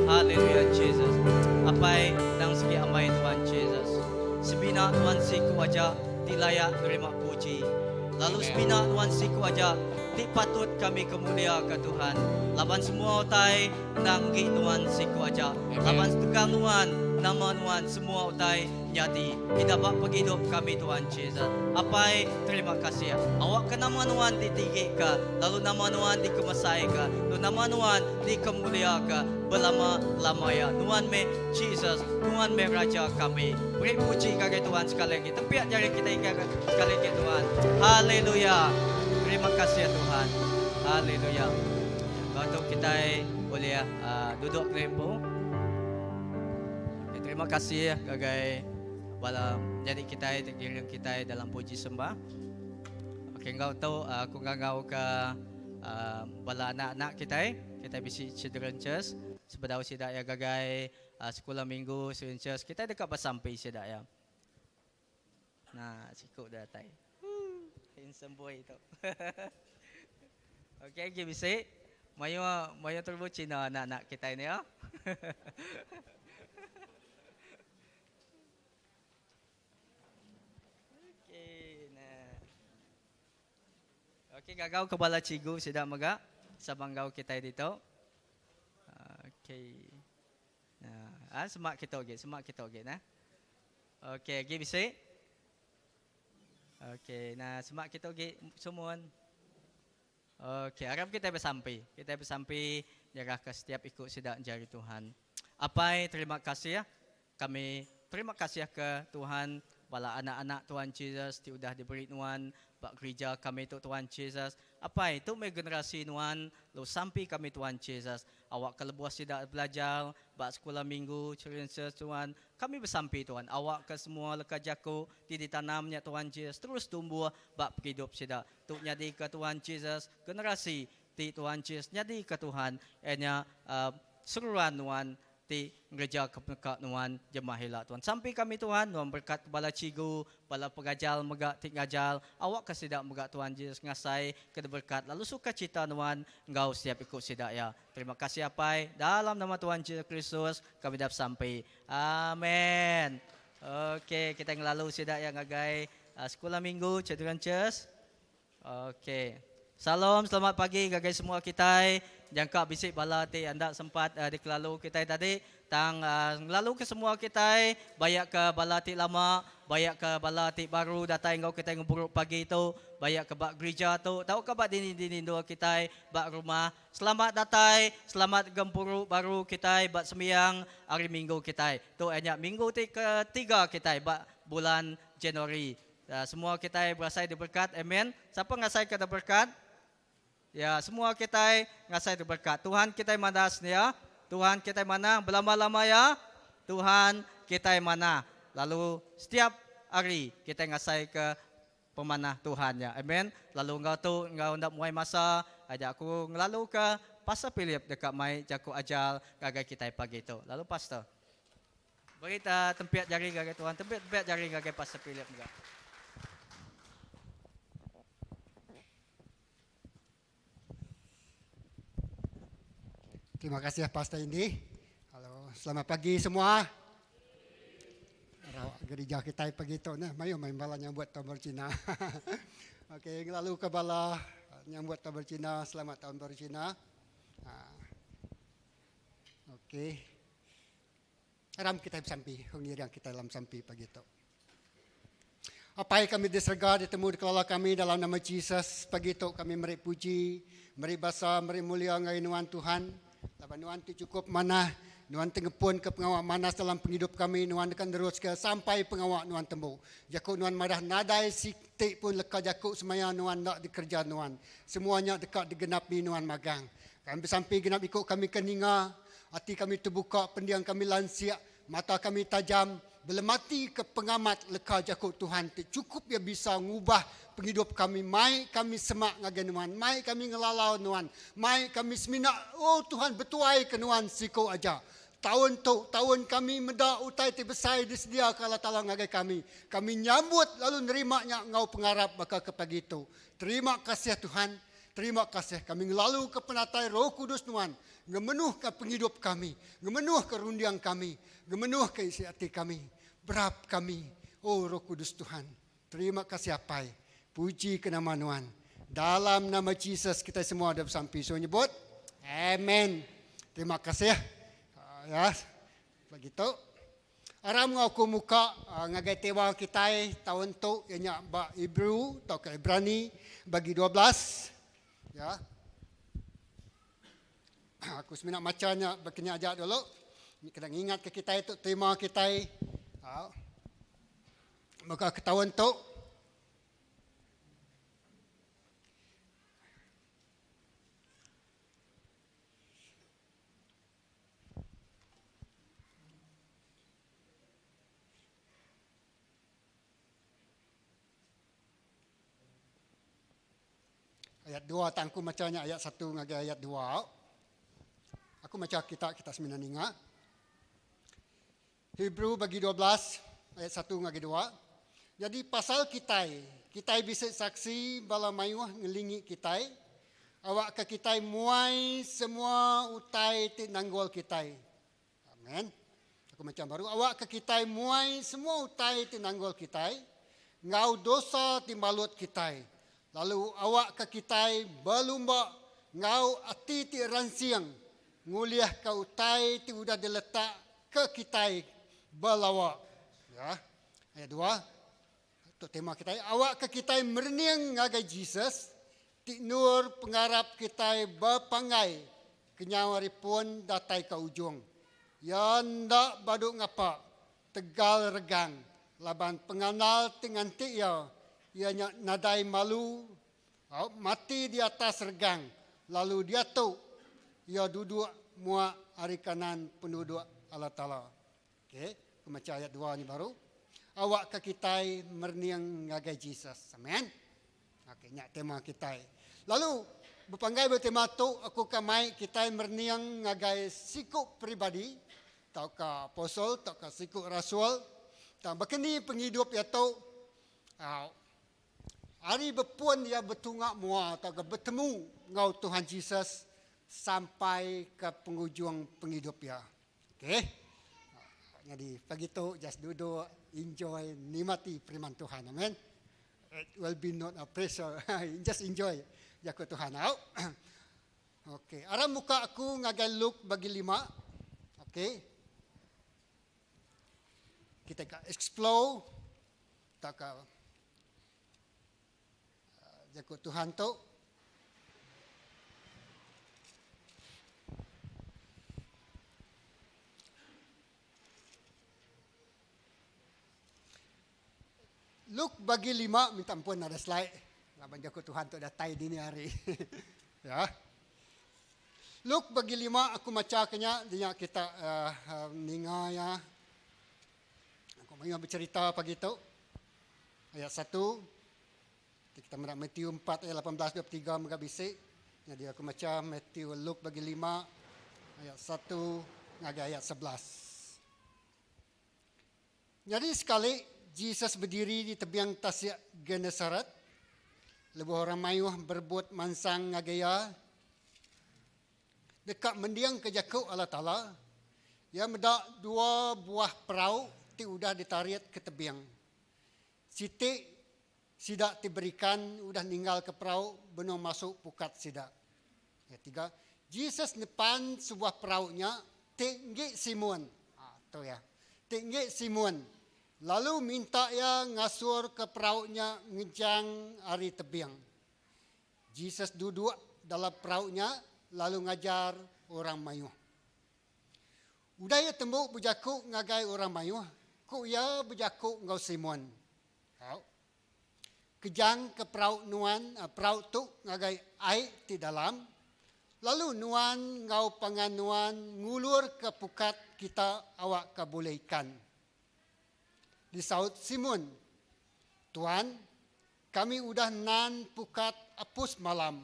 Haleluya Jesus. Apai nang segi amai Tuhan Jesus. Sebina Tuhan siku aja dilayak terima puji. Lalu sebina Tuhan siku aja di patut kami kemulia ke Tuhan. Laban semua utai nanggi Tuhan siku aja. Laban tukang Tuhan nama Tuhan semua utai nyati. Tidak dapat penghidup kami Tuhan Jesus. Apai terima kasih. Awak ke nama Tuhan ditinggi ke. Lalu nama Tuhan dikemasai ke. Lalu nama Tuhan dikemulia ke. Berlama-lamanya Tuhan me Jesus, Tuhan me Raja kami. Beri puji kaki Tuhan sekali lagi. Tepiak jari kita sekali lagi Tuhan. Haleluya. Terima kasih ya Tuhan. Haleluya. Waktu kita boleh duduk lempo. Terima kasih ya gagai bala jadi kita tergiring kita dalam puji sembah. Okey engkau tahu aku ngau ke bala anak-anak kita bisi children church sebedah sidak ya gagai sekolah minggu children church kita dekat bersampai sidak ya. Nah, cukup dah tai. Handsome boy tu. Okey, bisi Mayo turbo Cina anak-anak kita ini ya. Okey, nah. Okey, gagaw kepala cigu sudah maga sa banggau kita dito. Okey. Nah, semak kita oge nah. Okey, gi bisa. Okey, nah semak kita oge semua. Okey, harap kita bersampai. Kita bersampai jaga ke setiap ikut sidak jari Tuhan. Apai terima kasih ya. Kami terima kasih ke Tuhan bala anak-anak Tuhan Yesus ti udah diberi Tuhan bak gereja kami tu Tuhan Yesus. Apai tu me generasi Tuhan lo sampai kami Tuhan Yesus. Awak kelebuas sidak belajar bak sekolah minggu children's Tuhan. Kami bersampai Tuhan. Awak ke semua leka jaku ti ditanamnya Tuhan Yesus terus tumbuh bak hidup sidak. Tu nyadi ke Tuhan Yesus generasi ti Tuhan Yesus nyadi ke Tuhan enya seruan Tuhan ti gereja kepekat Tuhan jemaah hela Tuhan. Sampai kami Tuhan, Tuhan berkat bala cigu, bala pegajal megak tik ngajal, awak kesidak megak Tuhan Yesus ngasai ke berkat. Lalu sukacita Tuhan, engkau setiap ikut sidak ya. Terima kasih apai dalam nama Tuhan Yesus Kristus kami dapat sampai. Amin. Okey, kita ngelalu sidak yang ngagai sekolah minggu Children's Church. Okey. Salam, selamat pagi gagai semua kita. Jangka bisik bala ti anda sempat dikelalu kita tadi. Tang lalu ke semua kita, bayak ke bala ti lama, bayak ke bala ti baru datang engkau kita nguburuk pagi itu, bayak ke bak gereja tu. Tahu ke bak dini dua kita bak rumah. Selamat datang, selamat gempuruk baru kita bak sembiang hari minggu kita. Tu hanya minggu ti ketiga kita bak bulan Januari. Semua kita berasai diberkat. Amin. Siapa ngasai kita berkat? Ya, semua kita ngasai berkat. Tuhan kita manas ya. Tuhan kita mana? Berlama-lama ya. Tuhan kita mana? Lalu setiap hari kita ngasai ke pemanah Tuhan ya. Amin. Lalu engkau nak mulai masa ajak aku ngelalu ke Pastor Philip dekat mai jaku ajal gagai kita pagi itu. Lalu Pastor. Berita tempat jari gagai Tuhan, tempat jari gagai Pastor Philip juga. Terima kasih Pastor Indi. Halo, selamat pagi semua. Gereja kita pagi itu nah, mayu main bala nyambut tahun baru Cina. Okey, lalu ke bala nyambut tahun baru Cina, selamat tahun baru Cina. Okey. Aram kita sampai, yang kita dalam sampai pagi itu. Apa yang kami diserga ditemu dikelola kami dalam nama Yesus pagi itu kami meri puji, meri basa, meri mulia ngai Tuhan Tuhan. Laban Nuan tu cukup mana, Nuan tengepun ke pengawak manas dalam penghidup kami, Nuan akan terus ke sampai pengawak Nuan temu. Jakuk Nuan madah nadai siktik pun leka jakuk semaya Nuan nak dikerja Nuan. Semuanya dekat digenapi Nuan magang. Kami sampai genap ikut kami keninga, hati kami terbuka, pendiang kami lansia, mata kami tajam, belum mati ke pengamat leka jakuk Tuhan. Cukup dia bisa ngubah penghidup kami. Mai kami semak ngagen Nuan. Mai kami ngelalau Nuan. Mai kami semina. Oh Tuhan betuai ke Nuan siko aja. Tahun kami meda utai ti besai disedia kala talang ngagai kami. Kami nyambut lalu nerimanya ngau pengarap bakal ke pagi itu. Terima kasih Tuhan. Terima kasih kami ngelalu ke penatai Roh Kudus Tuhan. Ngemenuh ke penghidup kami. Ngemenuh ke rundiang kami. Ngemenuh ke isi hati kami. Berap kami. Oh Roh Kudus Tuhan. Terima kasih apai. Puji ke nama Tuhan. Dalam nama Yesus kita semua ada bersampai. So nyebut. Amen. Terima kasih ya. Begitu. Aram ngaku muka ngagai tewa kita tahun tu ianya ba Hebrew atau ke Ibrani bagi 12. Ya. Aku sebenarnya macanya begini aja dulu. Kena ingat ke kita itu terima kita. Maka ketahuan tu ayat 2 tangku macamnya ayat 1 ngagi ayat 2. Aku macam kita sebenarnya ingat. Hebrew bagi 12 ayat 1 ngagi 2. Jadi pasal kita bisa saksi bala mayuh ngelingi kita. awak ke kita muai semua utai ti nanggol kita. Amen. Aku macam baru awak ke kita muai semua utai ti nanggol kita. Ngau dosa ti malut kita. Lalu awak ke kita berlumba ngau ati ti ransiang. Nguliah ke utai ti udah diletak ke kita berlawak. Ya. Ayat 2. Untuk tema kita, awak ke kita merniang ngagai Jesus. Ti nur pengarap kita berpangai kenyawari pun datai ke ujung. Ya ndak baduk ngapa tegal regang laban penganal dengan ti ya ia nadai malu mati di atas regang lalu dia tu ia duduk mua hari kanan penduduk Allah Taala. Okey, membaca ayat 2 ni baru. Awak ke kita merniang ngagai Jesus. Amen. Okey, nyak tema kita. Lalu berpanggai bertema tu aku kamai kita merniang ngagai sikuk pribadi, tau ka apostol, tau ka sikuk rasul, tau bakeni penghidup ya tu. Hari berpuan dia bertungak mua atau ke bertemu ngau Tuhan Yesus sampai ke penghujung penghidup ya. Okey. Jadi pagi tu just duduk, enjoy, nikmati firman Tuhan. Amen. It will be not a pressure. Just enjoy. Jaga Tuhan. Okey. Aram muka aku ngagai Luke bagi 5. Okey. Kita akan explore. Tak ka jaga Tuhan tu. Luke bagi 5, minta ampun ada slide. Laban jaga Tuhan tu dah tai dini hari. Ya. Luke bagi 5 aku macaknya dia kita ninga ya. Aku mau bercerita pagi tu. Ayat 1. Kita merah Matthew 4 ayat 18 23 megabisik. Jadi aku macam Matthew Luke bagi 5 ayat 1 ngagai ayat 11. Jadi sekali Jesus berdiri di tebiang tasik Genesaret. Lebuh orang mayuh berbuat mansang ngagaya. Dekat mendiang ke jakuk Allah Ta'ala. Ya medak 2 buah perahu ti udah ditarik ke tebiang. Siti sidak diberikan udah ninggal ke perahu benar masuk pukat sidak. Ya 3. Jesus depan sebuah perahunya tinggi Simon. Tu ya. Tinggi Simon. Lalu minta ya ngasur ke perahunya ngejang hari tebiang. Jesus duduk dalam perahunya lalu ngajar orang mayuh. Udah ya tembuk berjakuk ngagai orang mayuh. Ku ya berjakuk ngau Simon. Kejang ke perahu nuan, perahu tu ngagai air di dalam. Lalu nuan ngau pangan nuan ngulur ke pukat kita awak kabulai ikan. Disaut Simon, Tuan, kami udah nan pukat apus malam.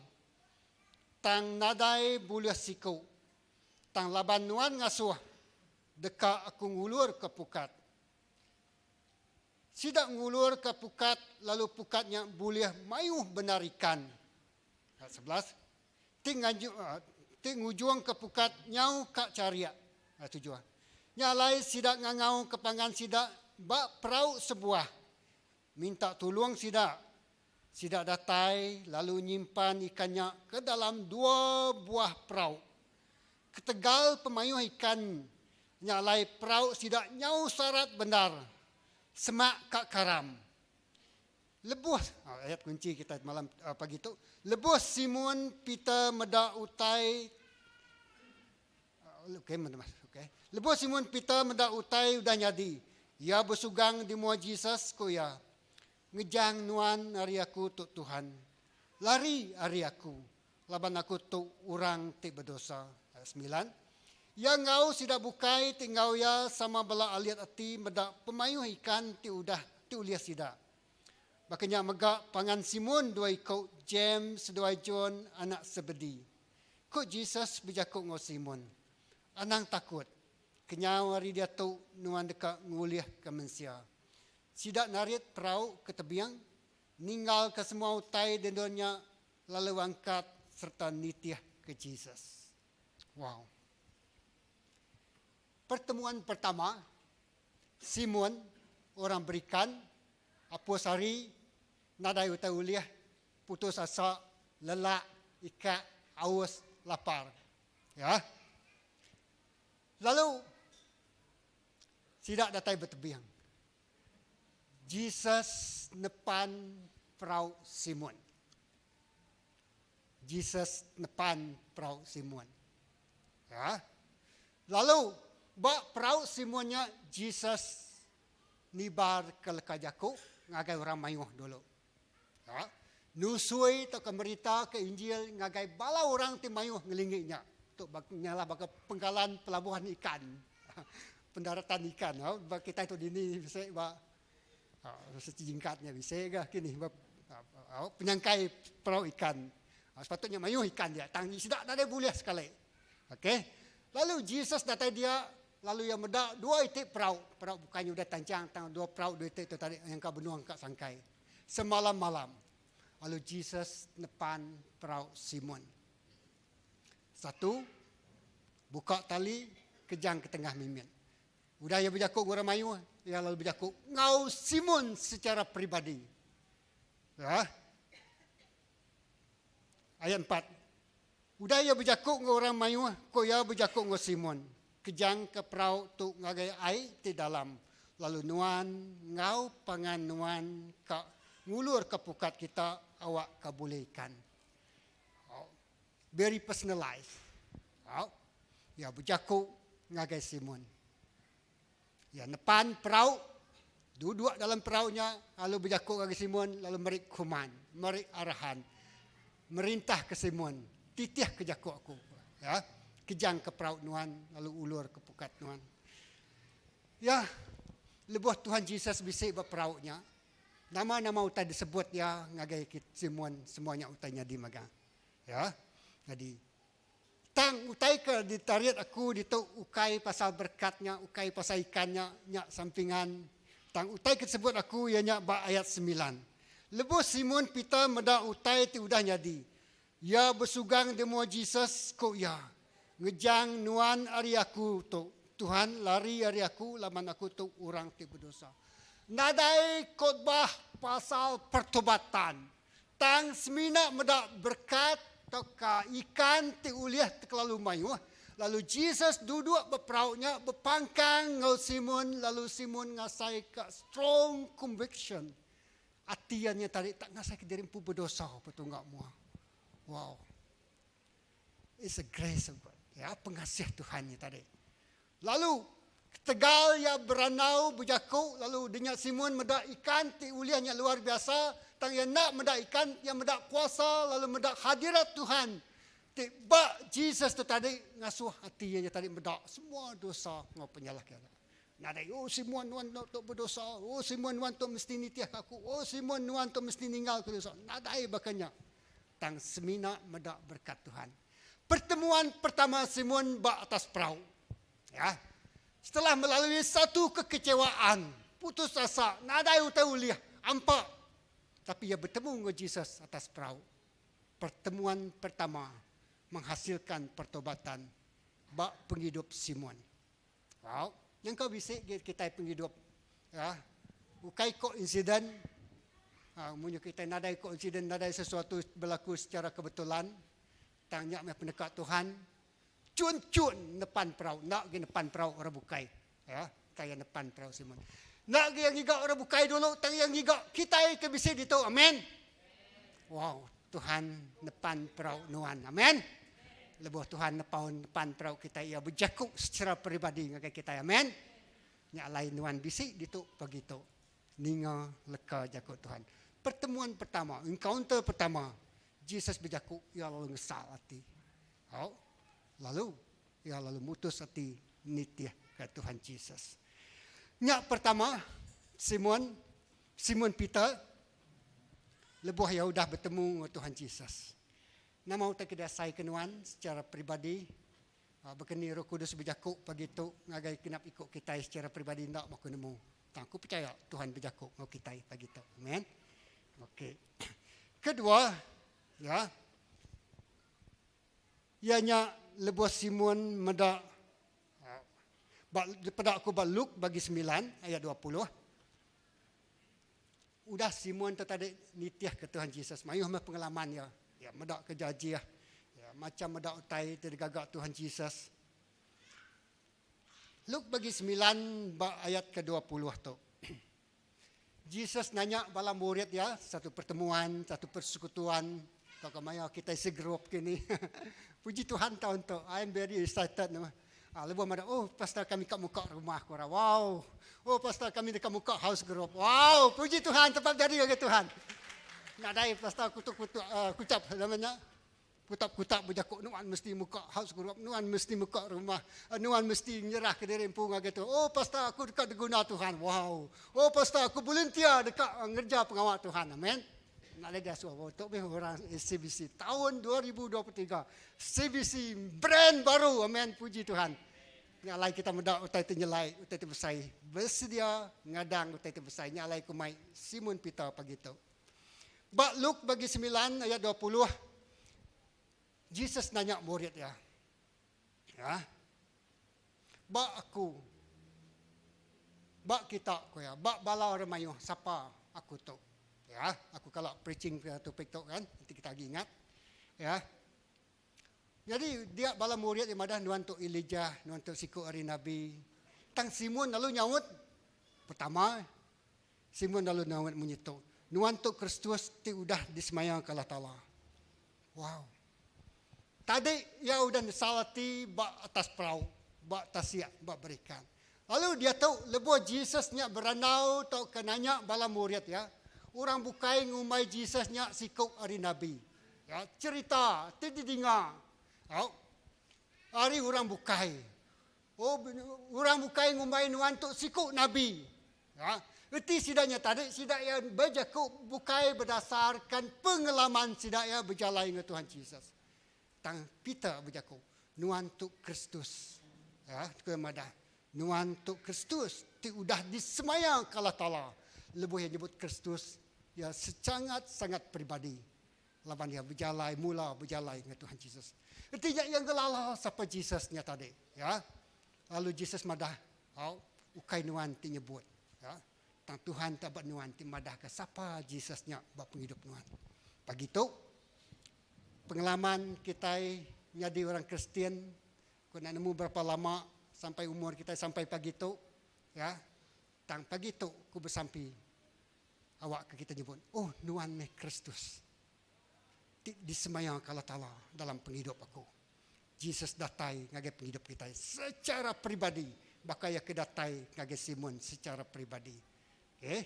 Tang nadai bulia siku. Tang laban nuan ngasuh. Deka aku ngulur ke pukat. Sidak ngulur ke pukat, lalu pukatnya boleh mayuh benar ikan. 11. Ting ujung ke pukat nyau kak cariak. Tujuan. Nyalai sidak ngangau ke pangan sidak. Bak perahu sebuah. Minta tolong sidak. Sidak datai lalu nyimpan ikannya ke dalam 2 buah perahu. Ketegal pemayuh ikan. Nyalai perahu sidak nyau syarat benar. Semak kak karam. Lebuh. Ayat kunci kita malam pagi itu. Lebuh Simon Peter meda utai. Okay. Lebuh Simon Peter meda utai udah nyadi. Ya bersugang di mua Jesus ko ya. Ngejang nuan hari aku tu Tuhan. Lari hari aku. Laban aku tu orang ti berdosa. 9. Ya ngau sidak bukai tinggal ya sama bala aliat ati medak pemayuh ikan ti udah ti ulias sidak. Makanya megak pangan Simon 2 ikut James 2 John anak sebedi. Ko Jesus berjakuk ngau Simon. Anang takut. Kenyau hari dia tu nuan dekat nguliah ke manusia. Sidak narit perahu ke tebiang, ninggal ke semua utai dendonya lalu angkat serta nitya ke Jesus. Wow. Pertemuan pertama, Simon orang berikan, apos hari, nadai utai uliah, putus asa, lelak, ikat, aus, lapar. Ya. Lalu, sidak datai bertebiang. Jesus nepan perahu Simon. Jesus nepan perahu Simon. Ya. Lalu, bak perahu Simonnya Jesus nibar ke lekajaku ngagai orang mayuh dulu. Ya. Nusui atau kemerita ke Injil ngagai bala orang ti mayuh ngelingiknya. Untuk nyala baka penggalan pelabuhan ikan. Pendaratan ikan. Kita itu dini bisa sejingkatnya bisa kini penyangkai perahu ikan. Sepatutnya mayuh ikan dia. Tangi sidak ada boleh sekali. Okey. Lalu Jesus datang dia, lalu yang medak dua itik perahu. Perahu bukannya udah tancang, tang dua perahu dua itik itu tadi yang kau benuang kat sangkai. Semalam-malam. Lalu Jesus nepan perahu Simon. Satu, buka tali, kejang ke tengah mimin. Udah ya berjakuk gua mayu, ya lalu berjakuk ngau Simon secara pribadi. Ya. Ayat 4. Udah ya berjakuk ngau orang mayu, ko ya berjakuk ngau Simon. Kejang ke perahu tu ngagai air di dalam. Lalu nuan ngau pangan nuan ka ngulur ke pukat kita awak kabulihkan. Very personalized. Ya berjakuk ngagai Simon. Ya nepan perahu, duduk dalam perahunya, lalu berjakuk ngagai Simon, lalu merik kuman, merik arahan, merintah ke Simon, titih ke jakuk aku. Ya, kejang ke perahu nuan, lalu ulur ke pukat nuan. Ya, lebuh Tuhan Yesus bisik berperahunya. Nama-nama utai disebut ya ngagai Simon semuanya utainya di magang. Ya. Jadi tang utai ke ditariat aku ditu ukai pasal berkatnya, ukai pasal ikannya, nyak sampingan. Tang utai disebut aku ya nyak ba ayat 9. Lebuh Simon Peter meda utai ti udah jadi. Ya bersugang demo Jesus ko ya. Ngejang nuan ari aku tu. Tuhan lari ari aku laman aku tu orang ti berdosa. Nadai khotbah pasal pertobatan. Tang semina meda berkat toka ikan ti uliah terlalu mayu. Lalu Jesus duduk berperahunya berpangkang ngau Simon. Lalu Simon ngasai ke strong conviction. Atiannya tadi tak ngasai ke dirimpu berdosa petunggak mua. Wow. It's a grace of God. Ya, pengasih Tuhannya tadi. Lalu Tegal ya beranau berjakuk, lalu dengan Simon medak ikan, ti uliahnya luar biasa. Tang yang nak medak ikan, yang medak kuasa, lalu medak hadirat Tuhan. Tiba Jesus tu tadi ngasuh hatinya tadi medak semua dosa ngau penyalah kira. Nadai, oh Simon nuan tu berdosa, oh Simon nuan tu mesti nitiah aku, oh Simon nuan tu mesti ninggal ke dosa. Nadai bakanya. Tang semina medak berkat Tuhan. Pertemuan pertama Simon bak atas perahu. Ya. Setelah melalui satu kekecewaan, putus asa, nadai utai uliah, ampak. Tapi ia bertemu dengan Jesus atas perahu. Pertemuan pertama menghasilkan pertobatan bak penghidup Simon. Wow. Yang kau bisik kita penghidup. Ya. Ukai koinsiden. Munyo kita nadai koinsiden, nadai sesuatu berlaku secara kebetulan. Tanya pendekat Tuhan. Cun-cun depan perahu. Nak pergi depan perahu orang bukai. Ya, kaya depan perahu Simon. Nak pergi yang gigak orang bukai dulu. Tang yang gigak. Kita yang kebisi itu. Amin. Wow. Tuhan depan perahu nuan. Amin. Lebuh Tuhan depan perahu kita. Ia berjakuk secara peribadi dengan kita. Amin. Yang lain nuan bisi itu begitu. Ninga leka jakuk Tuhan. Pertemuan pertama. Encounter pertama. Jesus berjakuk. Ya lalu ngesal hati. Oh. Lalu mutus hati nitya ke Tuhan Yesus. Yang pertama, Simon Peter, lebuh ya udah bertemu dengan Tuhan Yesus. Nama utak kita saya kenuan secara pribadi, berkeni Roh Kudus berjakuk begitu, ngagai kenap ikut kita secara pribadi nak mau nemu. Aku percaya Tuhan berjakuk mau kita begitu. Amen. Okey. Kedua, ya. Ianya lebuh Simon meda pada aku Luk bagi 9 ayat 20. Udah Simon tu tadi nitiah ke Tuhan Yesus. Mayuh mah pengalaman ya. Ya meda ke janji ya. Ya macam meda utai tergagak Tuhan Yesus. Luk bagi 9 ayat ke-20 tu. Yesus nanya bala murid ya, satu pertemuan, satu persekutuan. Kau kemana kita segrup kini. Puji Tuhan tahun tu. I am very excited. Lepas mana, pastor kami kat muka rumah korang. Wow. Pastor kami dekat muka house group. Wow. Puji Tuhan, tempat dari ke Tuhan. Nak dai pastor kucap namanya. Kutak berjakuk nuan mesti muka house group, nuan mesti muka rumah, nuan mesti nyerah ke diri empung gitu. Pastor aku dekat diguna Tuhan. Wow. Pastor aku volunteer dekat ngerja pengawal Tuhan. Amen. Nak lagi suara untuk orang CBC tahun 2023. CBC brand baru. Amen. Puji Tuhan. Nyalai kita muda utai nyelai, utai besai. Bersedia ngadang utai besai. Nyalai kumai Simon Peter pagi itu. Luk bagi 9 ayat 20. Jesus nanya murid ya. Aku. Kita ko ya. Bala orang mayu siapa aku tu. Ya, aku kalau preaching topik tu kan, nanti kita lagi ingat. Ya. Jadi dia bala murid yang madah nuan tu Elijah, nuan tu siku hari Nabi. Tang Simon lalu nyawut. Pertama, Simon lalu nyawut menyitu. Nuan tu Kristus ti udah disemayang ke Allah Ta'ala. Wow. Tadi ia udah salati atas perahu, atas siap, berikan. Lalu dia tahu lebuh Yesusnya beranau tahu kenanya bala murid ya. Orang bukai ngumai Yesusnya sikuk hari Nabi. Ya, cerita, tidak dengar. Hari orang bukai. Orang bukai ngumai nuan tu sikuk Nabi. Ya, erti sidaknya tadi sidak yang berjakuk bukai berdasarkan pengalaman sidak yang berjalan dengan Tuhan Yesus. Tang Peter berjakuk nuan tu Kristus. Ya, kemadah. Nuan tu Kristus ti udah disemayang ke Allah Ta'ala. Lebih yang nyebut Kristus ya sangat pribadi. Lawan dia berjalan dengan Tuhan Yesus. Artinya yang gelala siapa Yesusnya tadi, ya. Lalu Yesus madah, ukai nuan ti nyebut, ya. Tang Tuhan tak buat nuan ti madah ke siapa Yesusnya buat penghidup nuan. Pagi tu pengalaman kita jadi orang Kristen, kena nemu berapa lama sampai umur kita sampai pagi tu, ya. Tang pagi tu ku bersampi awak ke kita nyebut, nuan meh Kristus. Disemayang ke Allah Ta'ala dalam penghidup aku. Jesus datai ngagai penghidup kita secara pribadi. Bakaya kedatai ngagai Simon secara pribadi. Okay.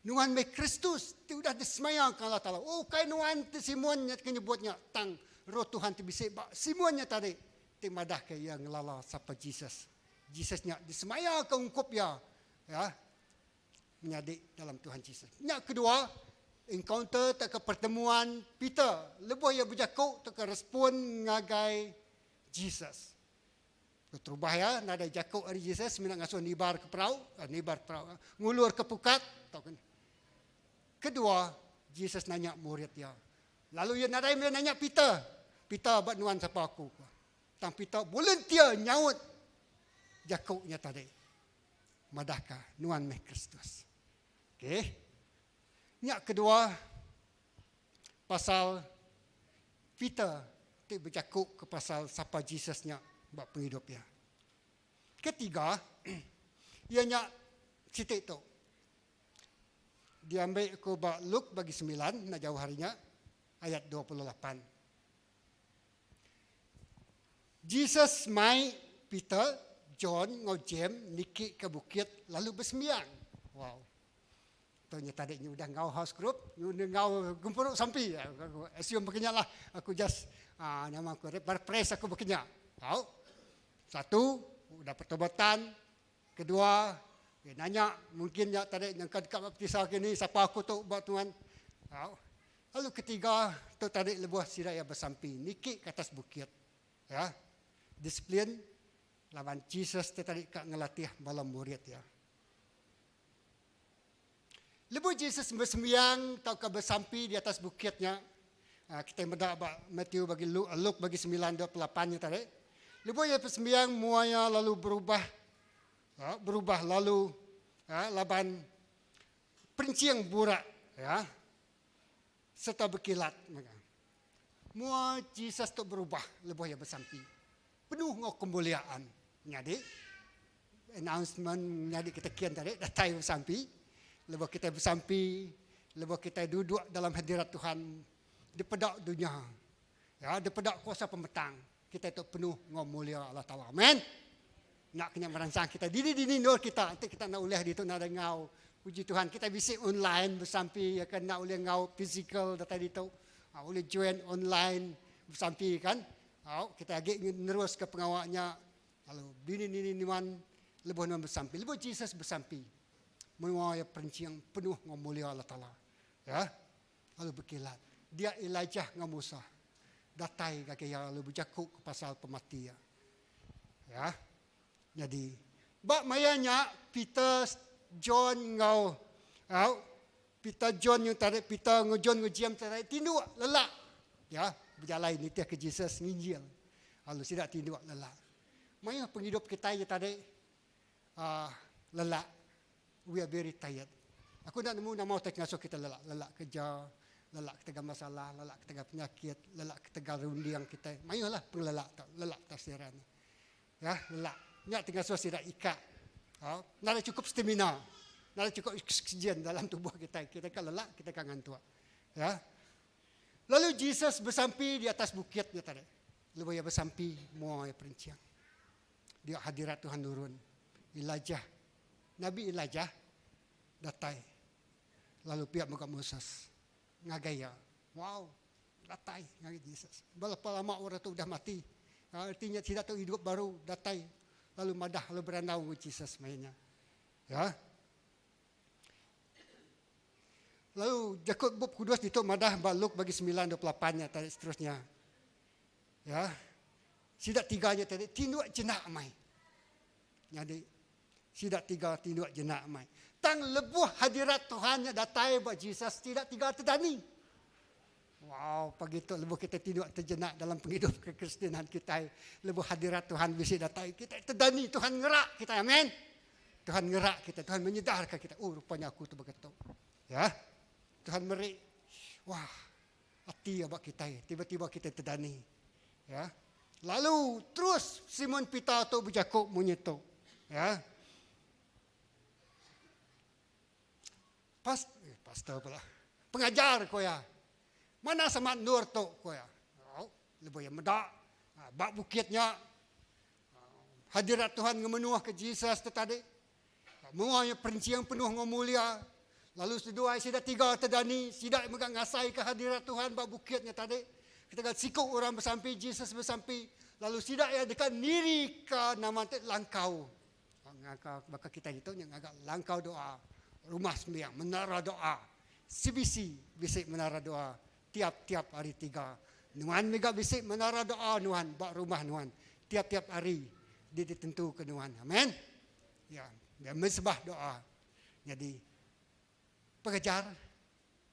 Nuan meh Kristus ti udah disemayang ke Allah Ta'ala. Kai nuan ti Simon nyebutnya tang roh Tuhan ti bisik bak Simonnya tadi. Ti madah ke yang lala sapa Jesus. Jesusnya disemayang ke ungkup ya. Ya. Menyadik dalam Tuhan Yesus. Yang kedua, encounter tak ke pertemuan Peter. Lebih yang berjakuk tak ke respon ngagai Jesus. Terubah ya, nada jakuk hari Jesus, minat ngasuh nibar ke perahu, ngulur ke pukat. Kedua, Jesus nanya murid ya. Lalu ia nanya Peter. Peter buat nuan siapa aku. Tang Peter volunteer nyaut jakuknya tadi. Madahkah nuan meh Kristus. Okay. Yang kedua, pasal Peter ti bercakap ke pasal siapa Jesusnya buat penghidupnya. Ketiga, ianya sitik tu. Diambil ke Luk bagi 9, nak jauh harinya, ayat 28. Jesus mai Peter, John, ngau James, Niki ke bukit, lalu bersembiang. Wow. Ternyata tadi udah ngau house group, ngau gempuruk sampai. Assume begini lah, aku just nama aku berpres aku begini. Tahu? Satu, udah pertobatan. Kedua, dia nanya mungkin ya tadi yang dekat baptisa kini siapa aku tu buat Tuhan. Tahu? Lalu ketiga, tu tadi lebuh sidak yang bersampi, Niki ke atas bukit. Ya. Disiplin lawan Jesus tadi kak ngelatih bala murid ya. Lepas Jesus bersembiang, tau ke bersampi di atas bukitnya. kita mendak Matthew bagi Luke bagi 9:28 tadi. Lepas ia sembiang muanya lalu berubah lalu laban perinciang burak serta berkilat. Mua Jesus tu berubah lepas ia bersampi. Penuh ngau kemuliaan. Jadi announcement jadi kita kian tadi datai bersampi. Lepas kita bersampi, lepas kita duduk dalam hadirat Tuhan di pedak dunia. Di pedak kuasa pemetang. Kita itu penuh ngau mulia Allah Ta'ala. Amin. Nak kena merancang kita diri nur kita. Nanti kita nak ulih di tu nak ada ngau. Puji Tuhan kita bisik online bersampi. Akan nak ulih ngau physical data di tu. Boleh join online bersampi kan. Kita agak nerus ke pengawaknya. Lalu bini niman lebih nama bersampi. Lebih Jesus bersampi. Menguaya perinciang penuh ngau mulia Allah Ta'ala. Lalu berkilat. Dia Elijah ngau Musa. Datai kaki yang lalu berjakuk ke pasal pematian. Jadi, bak mayanya Peter John ngau, Peter John yang tarik Peter John ngujiam tarik tinduk lelak. Berjalan ini tiap ke Jesus nginjil. Lalu tidak tinduk lelak. Maya penghidup kita yang tarik lelak. We are very tired. Aku nak nemu nama tak ngasuh kita lelak kerja. Lelak ketega masalah, lelak ketega penyakit, lelak ketega rundiang kita. Mayulah pengelelak tak, lelak tafsiran. Lelak. Nyak tinggal suasana ikat. Nada cukup stamina, nada cukup oksigen dalam tubuh kita. Kita kan lelak, kita kan ngantuk. Lalu Jesus bersampi di atas bukit dia tadi. Lalu dia bersampi mau ya perinciang. Dia hadirat Tuhan turun. Elijah, Nabi Elijah datai. Lalu pihak muka Moses. Ngagaya. Wow, datai ngagi Jesus. Berapa lama orang tu dah mati. Artinya tidak tahu hidup baru datai. Lalu madah lalu beranau dengan Jesus mainnya. Lalu Jakub bab kudus itu madah baluk bagi 9:28-nya tadi seterusnya. Sidak tiganya tadi tinduk jenak mai. Jadi sidak tiga tinduk jenak mai. Tang lebuh hadirat Tuhan yang datai buat Jesus tidak tiga terdani. Wow, pagi itu lebuh kita tinduk terjenak dalam penghidup kekristenan kita. Lebuh hadirat Tuhan bisa datai kita terdani. Tuhan ngerak kita, amin. Tuhan ngerak kita, Tuhan menyedarkan kita. Oh, rupanya aku tu begitu. Tuhan merik. Wah, hati abak kita. Tiba-tiba kita terdani. Lalu terus Simon Peter tu berjakuk menyetuk. Pastor pula. Pengajar ko ya. Mana sama nur tu ko ya. Lebih yang medak. Bak bukitnya. Hadirat Tuhan ngemenuah ke Jesus tadi. Menguahnya perincian penuh ngomulia. Lalu sedua sida tiga terdani. Sida megang ngasai ke hadirat Tuhan bak bukitnya tadi. Kita kan sikuk orang bersampi. Jesus bersampi. Lalu sida ya dekat niri ke nama langkau. Maka kita itu yang agak langkau doa. Rumah sembiang, menara doa. CBC bisik menara doa. Tiap-tiap hari 3. Nuan mega bisik menara doa nuan. Bak rumah nuan. Tiap-tiap hari. Dia ditentu ke nuan. Amin. Dia mesbah doa. Jadi, pengajar.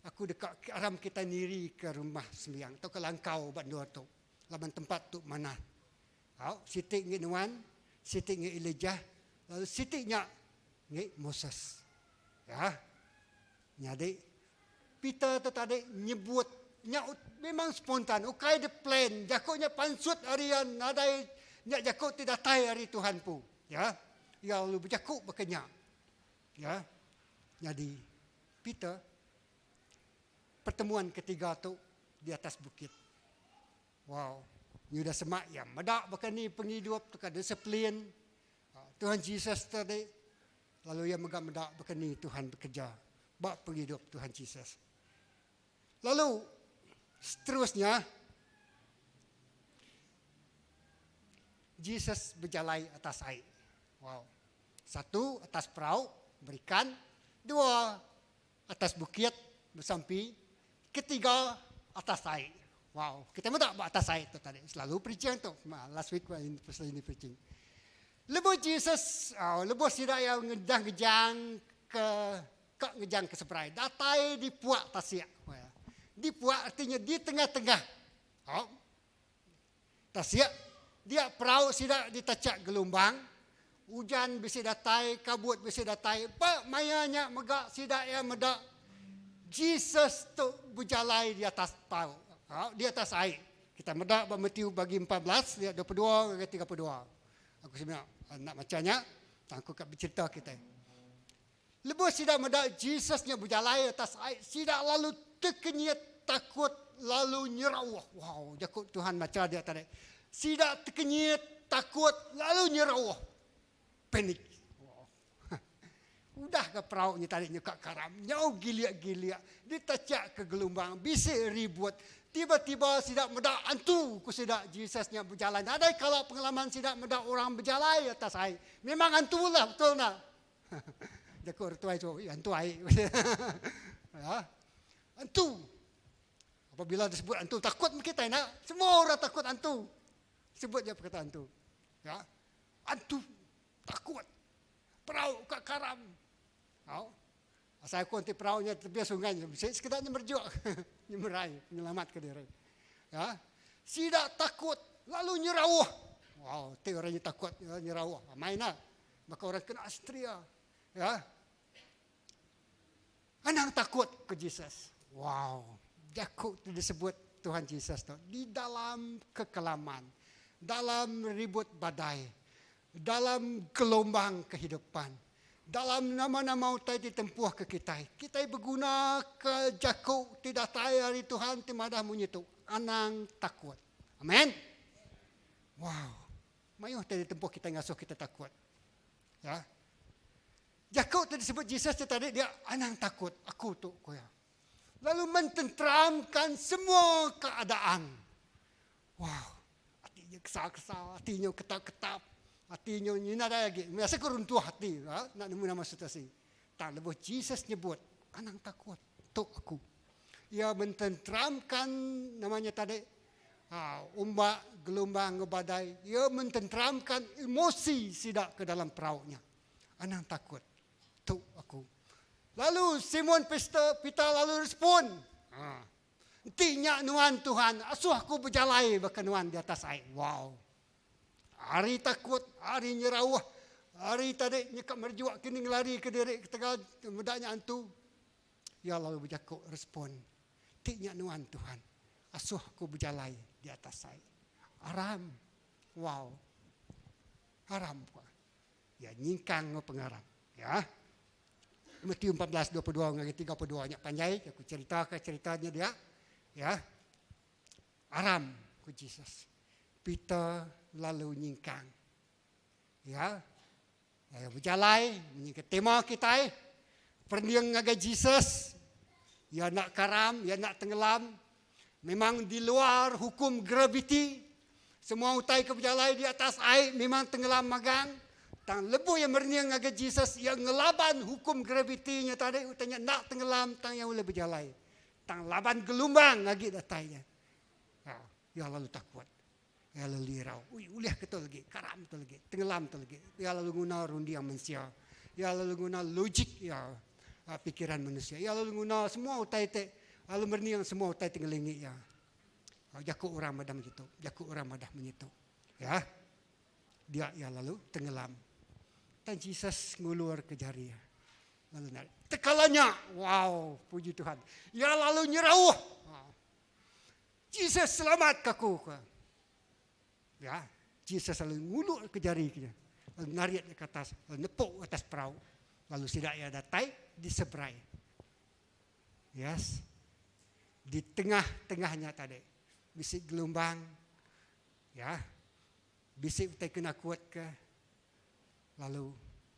Aku dekat aram kita niri ke rumah sembiang. Atau ke langkau bak nuan tu. Laban tempat tu mana. Sitik ngi nuan. Sitik ngi Elijah. Lalu sitiknya ngi Moses. Jadi Peter tu tadi nyebut memang spontan. Ukai de plan. Jakuknya pansut harian nadai nyak jakuk tidak tai hari Tuhan pu. Ya lalu berjakuk berkenyak. Jadi Peter pertemuan ketiga tu di atas bukit. Wow. Ni dah semak yang medak berkani penghidup tu kan disiplin. Tuhan Jesus tadi lalu ia medak berkani Tuhan bekerja. Bak penghidup Tuhan Jesus. Lalu seterusnya Jesus berjalan atas air. Wow. 1 atas perahu berikan, 2 atas bukit bersampi, 3 atas air. Wow, kita mudah atas air tu tadi. Selalu preaching tu. Last week ini preaching. Lepas Jesus, lepas tidak yang ngejang ke seberai. Datai di puak tasiak. Di puak artinya di tengah-tengah. Oh. Tasya, dia perahu sidak ditacak gelombang. Hujan bisa datai, kabut bisa datai. Pak mayanya megak sidak ya medak. Jesus tu berjalai di atas perahu. Oh, di atas air. Kita medak Matius bagi 14, lihat 22 ke 32. Aku sebenarnya nak macamnya, aku kat bercerita kita. Lepas sidak medak Jesusnya berjalai atas air, sidak lalu terkenyit takut lalu nyerah. Wow, jakut Tuhan baca dia tadi. Sidak terkenyit takut lalu nyerah. Panik. Wow. Udah ke perahu ni tadi nyekak karam, nyau giliak-giliak, ditacak ke gelombang, bisik ribut. Tiba-tiba sidak medak antu ku sidak Jesusnya berjalan. Ada kalau pengalaman sidak medak orang berjalan atas air. Memang antu lah, betul tak? Jakut orang tua itu, antu air. Ya. Antu. Apabila disebut antu, takut kita nak. Semua orang takut antu. Sebut dia perkataan antu. Ya. Antu. Takut. Perahu kat karam. Oh. Asal aku nanti perahunya tepi sungai, sekedarnya merjuk. Nyemerai, menyelamatkan diri. Ya. Sidak takut, lalu nyerawah. Wow, orangnya takut, nyerawah. Mainlah. Maka orang kena astria. Ya. Anang takut ke Jesus. Wow. Jakut disebut Tuhan Yesus tu. Di dalam kekelaman. Dalam ribut badai. Dalam gelombang kehidupan. Dalam nama-nama utai ditempuh ke kita. Kita berguna ke jakuk. Tidak tahu hari Tuhan timadah menyetuk. Anang takut. Amin. Wow. Mayuh tadi tempuh kita ngasuh kita takut. Ya. Jakub tadi disebut Jesus tadi dia anang takut. Aku tu koya. Lalu mententeramkan semua keadaan. Wow. Hatinya kesal-kesal, hatinya ketap-ketap, hatinya nyina lagi. Biasa keruntuh hati, nak nemu nama situasi. Tak lebih Jesus nyebut anang takut. Tu aku. Ia mententeramkan namanya tadi ombak, gelombang, badai. Ia mententeramkan emosi sidak ke dalam perahunya. Anang takut. Tu aku. Lalu Simon Peter lalu respon. Tinya nuan Tuhan, asuh aku berjalai berkenuan di atas air. Wow. Hari takut, hari nyerawah. Hari tadi nyekap merjuak kening lari ke diri ke tegal medaknya antu. Ya lalu berjakuk respon. Tinya nuan Tuhan, asuh aku berjalai di atas air. Aram. Wow. Aram. Ya nyingkang pengaram. Ya. Matius 14:22 dengan 32 nya panjai aku ceritakan ceritanya dia. Ya. Aram ku Jesus. Peter lalu nyingkang. Ya. Ya berjalai menyingkang tema kita. Perniang ngagai Jesus. Ya nak karam, ya nak tenggelam. Memang di luar hukum graviti. Semua utai ke berjalai di atas air memang tenggelam magang. Tang lebu yang merniang ngagai Jesus yang ngelaban hukum gravitinya tadi utanya nak tenggelam tang yang boleh berjalai. Tang laban gelombang lagi datanya. Ya lalu takut. Ya lalu lirau. Uliah ketul lagi, karam ketul lagi, tenggelam ketul lagi. Ya lalu guna rundi yang manusia. Ya lalu guna logik ya pikiran manusia. Ya lalu guna semua utai te. Lalu merniang semua utai tenggelingi ya. Jakuk orang madah menyitu. Jakuk orang madah menyitu. Ya. Dia ya lalu tenggelam. Dan Jesus ngulur ke jari. Lalu narik. Tekalanya. Wow, puji Tuhan. Ya lalu nyerauh. Jesus selamat kaku. Ya, Jesus lalu ngulur ke jari. Lalu narik ke atas. Lalu nepuk atas perahu. Lalu sidak ya datai diseberai. Yes. Di tengah-tengahnya tadi. Bisik gelombang. Ya. Bisik utai kena kuat ke. Lalu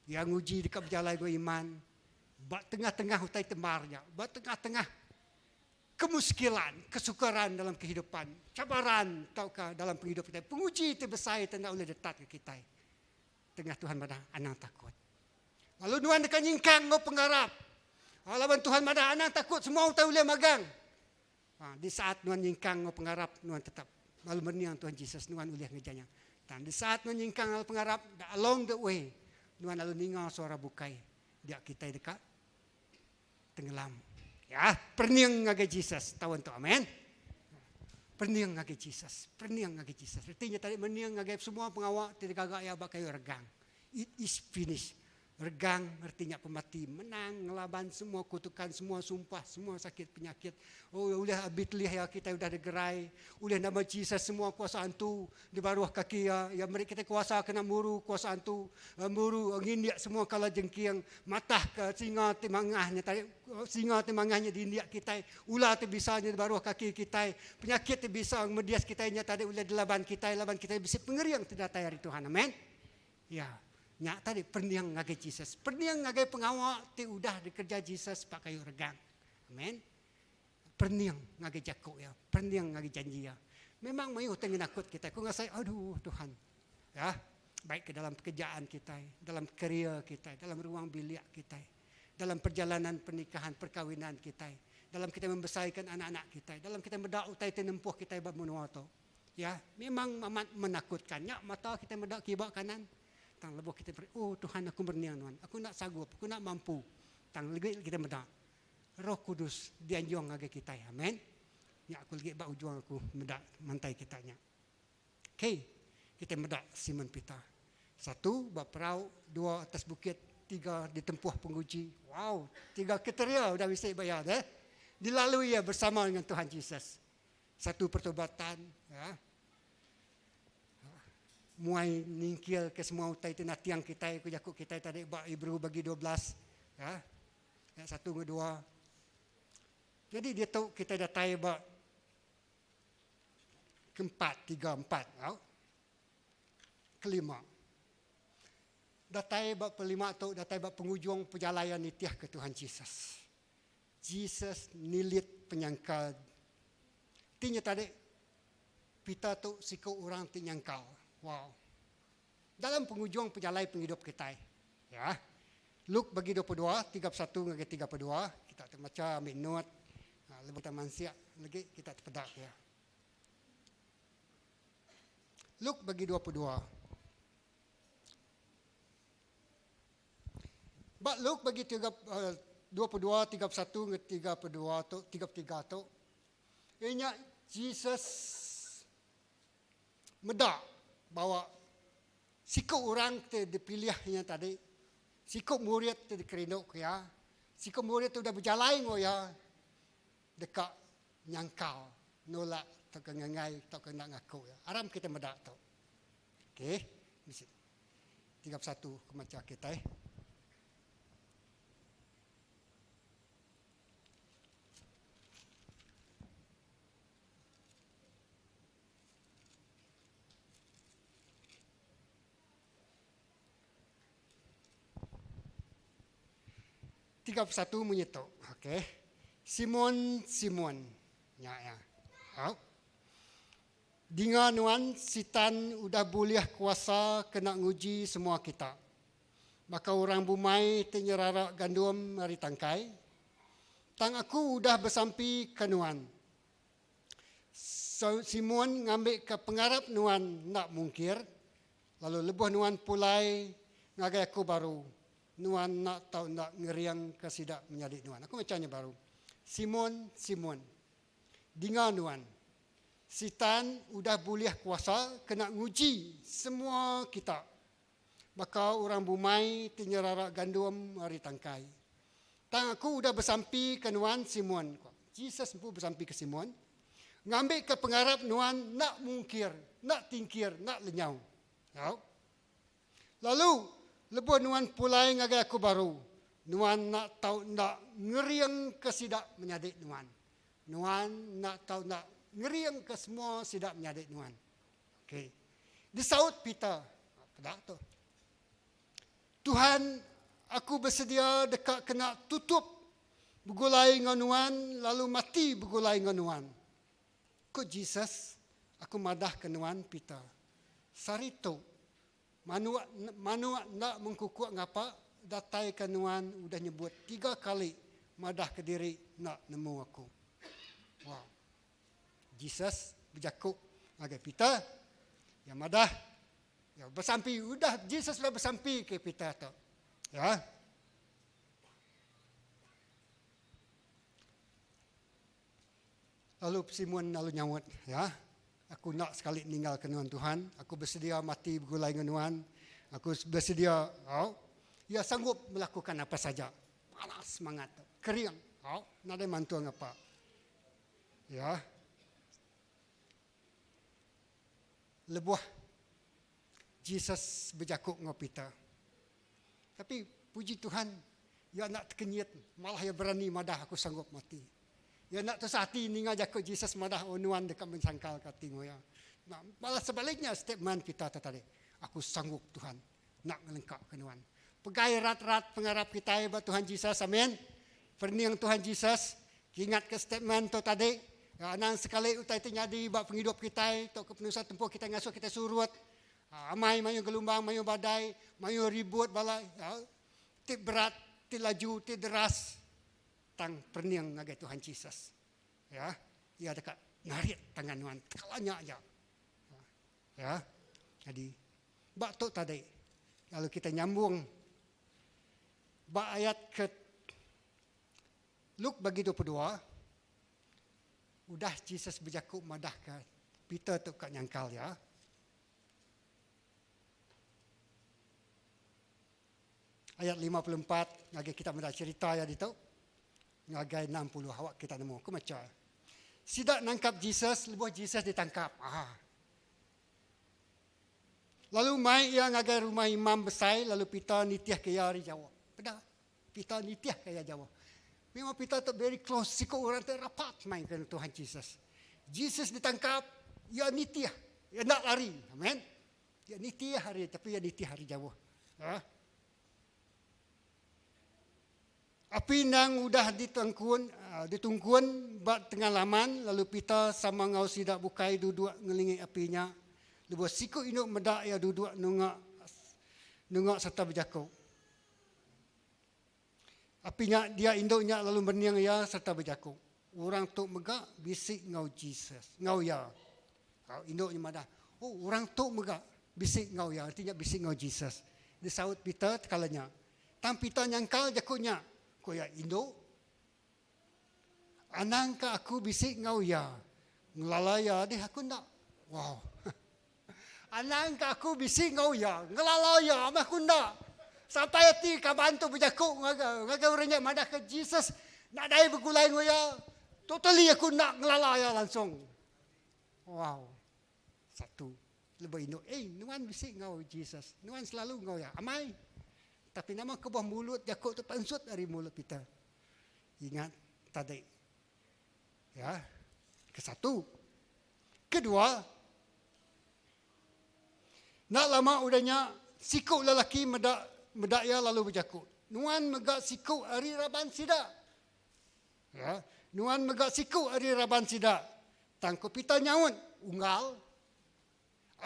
yang uji dekat berjalan go iman. Bak tengah-tengah utai temarnya. Bak tengah-tengah kemuskilan, kesukaran dalam kehidupan. Cabaran taukah dalam kehidupan kita. Penguji terbesar itu nak boleh dekat ke kita. Tengah Tuhan madah anang takut. Lalu nuan dekat nyingkang go penggarap. Lawan Tuhan madah anang takut semua utai boleh magang. Di saat nuan nyingkang go penggarap nuan tetap. Lalu berniang Tuhan Yesus nuan uliah ngejanya. Dan di saat nuan nyingkang al penggarap along the way nuan lalu ningal suara bukai. Dia kita dekat tenggelam Ya, perniang ngagai Jesus. Tawan tu, amen. Perniang ngagai Jesus. Perniang ngagai Jesus. Artinya tadi meniang ngagai semua pengawak tidak agak ya bakai regang. It is finished. Regang artinya pemati, menang, ngelaban semua kutukan, semua sumpah, semua sakit penyakit. Oh, ulah abitliah ya kita udah digerai. Ulah nama Jesus semua kuasa antu di bawah kaki ya mereka kita kuasa kena muru kuasa antu, muru ngindiak semua kala jengkiang, matah ke singa timangahnya tadi, singa timangahnya di indiak kita, ulah tu bisanya di bawah kaki kita, penyakit tu bisa medias kita nya tadi ulah di laban kita bisa pengeriang tidak tayar Tuhan. Amin. Ya. Nya tadi perniang ngagai Jesus. Perniang ngagai pengawak ti udah dikerja Jesus pakai regang. Amen. Perniang ngagai jako ya. Perniang ngagai janji ya. Memang mau tengin akut kita. Aku ngasai aduh Tuhan. Ya, baik ke dalam pekerjaan kita, dalam kerja kita, dalam ruang bilik kita, dalam perjalanan pernikahan, perkawinan kita, dalam kita membesarkan anak-anak kita, dalam kita mendak utai tenempuh kita bab menuato. Ya, memang amat menakutkannya mata kita mendak kibak kanan. Tang leboh kita oh Tuhan aku berniang Tuhan. Aku nak sanggup, aku nak mampu. Tang lagi kita mendak. Roh Kudus dianjung ngagai kita ya. Amen. Ya aku lagi bak ujung aku mendak mantai kitanya. Okay. Kita mendak Simon Peter. 1 bak perahu, 2 atas bukit, 3 di tempuh penguji. Wow, 3 kriteria udah bisa bayar dilalui ya bersama dengan Tuhan Yesus. 1 pertobatan ya. Muai ningkil ke semua utai itu natiang kita, ku jakuk kita tadi bak Ibrani bagi 12 ya. Ya 1 ke 2. Jadi dia tahu kita datai bak keempat 3 4 ya. Kelima. Datai bak pelima atau datai bak pengujung perjalanan nitiah ke Tuhan Yesus. Jesus nilit penyangkal. Tinya tadi kita tu sikau orang tinyangkal. Wow. Dalam penghujung perjalanan penghidup kita. Ya. Luke bagi 22, 31 ngagi 32, kita terbaca ambil note. Lebih taman siap lagi kita terpedak ya. Luke bagi 22. Bak Luke bagi 22, 31 ngagi 32 tu 33 tu. Inya Jesus medak bawa sikap orang tu dipilihnya tadi, sikap murid tu dikerinuk ya, sikap murid tu dah berjalan ya, dekat nyangkal, nolak tak kengangai, tak kena ngaku ya. Aram kita medak tu. Okey, 31 kemaca kita. Satu menyetok. Okey. Simon. Ya. Oh. Dengan sitan udah boleh kuasa kena nguji semua kita. Maka orang bumai tenyerarak gandum hari tangkai. Tang aku udah bersampi ke nuan. So, Simon ngambil ke pengarap nuan nak mungkir. Lalu lebuh nuan pulai ngagai aku baru. Nuan nak tahu nak ngeriang kesidak menjadi nuan. Aku macamnya baru. Simon. Dengan nuan. Sitan udah boleh kuasa kena nguji semua kita. Maka orang bumai tinyerarak gandum hari tangkai. Tang aku udah bersampi ke nuan Simon. Jesus pun bersampi ke Simon. Ngambil ke pengarap nuan nak mungkir, nak tingkir, nak lenyau. Lalu lebuh nuan pulai ngagai aku baru. Nuan nak tahu nak ngeriang ke sidak menyadik nuan. Nuan nak tahu nak ngeriang ke semua sidak menyadik nuan. Okey. Disaut Peter. Pedak tu. Tuhan, aku bersedia dekat kena tutup bergulai dengan nuan lalu mati bergulai dengan nuan. Ku Jesus, aku madah ke nuan Peter. Sarito. Manua nak mengkukuk ngapa datai kanuan udah nyebut 3 kali madah ke diri nak nemu aku. Wow. Jesus berjakuk agak Peter yang madah ya bersampi udah Jesus sudah bersampi ke Peter tu. Ya. Lalu Simon lalu nyawut, ya, aku nak sekali meninggal ke Tuhan. Aku bersedia mati bergulai dengan Tuhan. Aku bersedia, ia sanggup melakukan apa saja. Panas semangat, kering, nak ada mantu apa. Ya, lebuah Jesus berjakuk dengan Peter. Tapi puji Tuhan, ia nak terkenyit, malah ia berani madah aku sanggup mati. Ia nak tersati ninga jakuk Jesus madah onuan dekat mencangkal kat tingoya. Malah sebaliknya statement kita tadi, aku sanggup Tuhan nak melengkap kenuan. Pegai rat-rat pengarap kita buat Tuhan Jesus, amin. Perniang Tuhan Jesus, ingat ke statement tu tadi, nang sekali utai itu nyadi buat penghidup kita, tok kepenusan tempoh kita ngasuh kita surut. Amai mayu gelombang, mayu badai, mayu ribut balai, ti berat, ti laju, ti deras. Tang perniang ngagai Tuhan Jesus. Ya, ia dekat narik tangan Tuhan, kalanya aja. Ya, jadi bak tu tadi, kalau kita nyambung bak ayat ke Luke bagi 22, udah Jesus berjakuk madah ke Peter tu kat nyangkal ya. Ayat 54, ngagai kita mendak cerita ya itu. Ngagai 60 awak kita nemu. Aku macam. Sidak nangkap Jesus, lepas Jesus ditangkap. Lalu mai ia ngagai rumah imam besar, lalu Peter nitiah ke yari Jawa. Pedah. Peter nitiah ke Jawa. Memang Peter tu very close, siko orang tu rapat main ke Tuhan Jesus. Jesus ditangkap, ia nitiah, ia nak lari. Amen. Ia nitiah hari, tapi ia nitiah hari Jawa. Api nang udah ditungkuan bat tengah laman, lalu Peter sama ngau sidak bukai duduk ngelingi apinya. Lepas siku induk medak ya duduk nungak serta berjakuk. Apinya dia induknya lalu berniang ya serta berjakuk. Orang tu megak bisik ngau Jesus, ngau ya. Induknya madah. Oh, orang tu megak bisik ngau ya, artinya bisik ngau Jesus. Dia saut Peter kalanya. Tang Peter nyangkal jakuknya. Ko ya Indo. Anangka aku bisik ngau ya. Ngelalaya deh aku nak. Wow. Anangka aku bisik ngau ya. Ngelalaya mah aku nak. Sampai hati kabantu berjakuk ngaga orangnya madah ke Jesus. Nak dai bergulai ngau ya. Totally aku nak ngelalaya langsung. Wow. Satu. Lebih Indo. Nuan bisik ngau Jesus. Nuan selalu ngau ya. Amai. Tapi nama ke bawah mulut jakuk tu pansut dari mulut kita. Ingat tadi. Ya. Kesatu. Kedua. Nak lama udahnya sikuk lelaki medak ya lalu berjakuk. Nuan megak sikuk hari Raban Sida. Ya. Nuan megak sikuk hari Raban Sida. Tangkup kita nyawun. Unggal.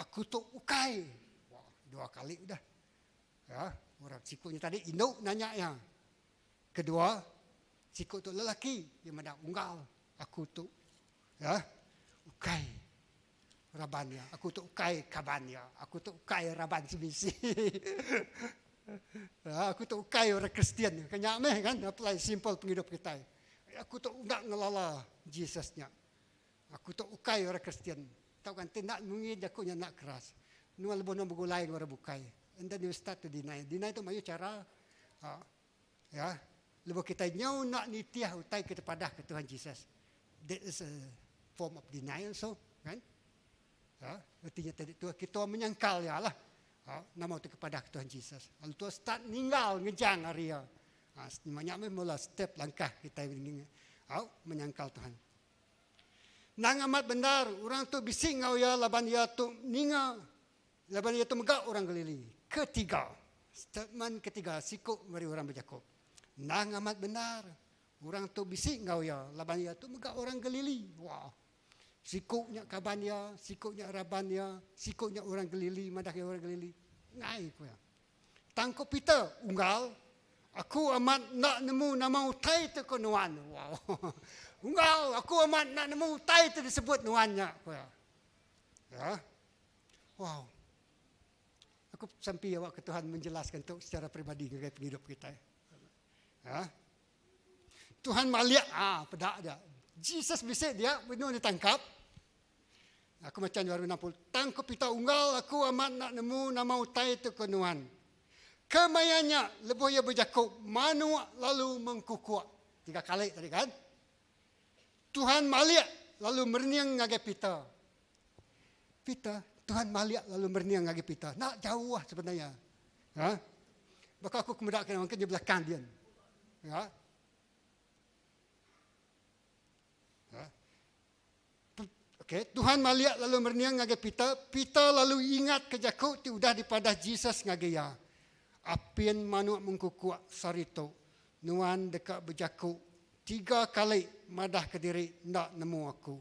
Aku tu ukai. Wah, 2 kali udah. Ya. Orang sikutnya tadi induk nanya ya. Kedua, sikut tu lelaki dia mendak unggal. Aku tu ya ukai rabannya. Aku tu ukai kabannya. Aku tu ukai raban sebisi. Ya, aku tu ukai orang Kristian. Kenyak meh kan apply simple penghidup kita. Aku tu nak ngelala Jesusnya. Aku tu ukai orang Kristian. Tahu kan tindak mungkin jakuknya nak keras. Nual bono bergulai orang bukai. And then you start to deny. Deny itu mayu cara, ya, lepas kita nyau nak nitiah utai kita padah ke Tuhan Jesus. That is a form of denial, so kan? Ya, artinya tadi tu kita menyangkal ya lah. Nama tu kepada Tuhan Jesus. Lalu tu start ninggal ngejang hari ya. Banyak mula step langkah kita ini, menyangkal Tuhan. Nang amat benar, orang tu bising ngau ya laban ya tu ninga. Laban ya tu megak orang keliling. Ketiga, statement ketiga, sikuk mari orang berjakuk. Nang amat benar, orang tu bisik ngau ya, laban ya tu megak orang gelili. Wah, sikuknya kaban ya, sikuknya raban ya, sikuknya orang gelili, madak orang gelili. Ngai ku ya. Tangkap Peter, unggal, aku amat nak nemu nama utai tu ko nuan. Wow, unggal, aku amat nak nemu utai tu disebut nuannya. Ku ya. Ya, wow. Aku sampai awak ke Tuhan menjelaskan tu secara pribadi ke penghidup kita. Ya. Tuhan melihat, pedak dia. Jesus bisik dia, benar ditangkap. Aku macam 260. Tangkap pita unggal, aku amat nak nemu nama utai itu kenuan. Kemayannya lebuh ia berjakuk, manu lalu mengkukuak. 3 kali tadi kan. Tuhan maliak lalu merniang ngagai pita. Pita, Tuhan maliak lalu merniang ngagai pita. Nak jauh lah sebenarnya. Ha? Maka aku kemudak kena mungkin di belakang dia. Ya. Ha? Okey, Tuhan maliak lalu merniang ngagai pita. Pita lalu ingat kejakuk ti udah di padah Jesus ngagai ya. Apin manuk mengkukuak sarito. Nuan dekat berjakuk. 3 kali madah ke diri ndak nemu aku.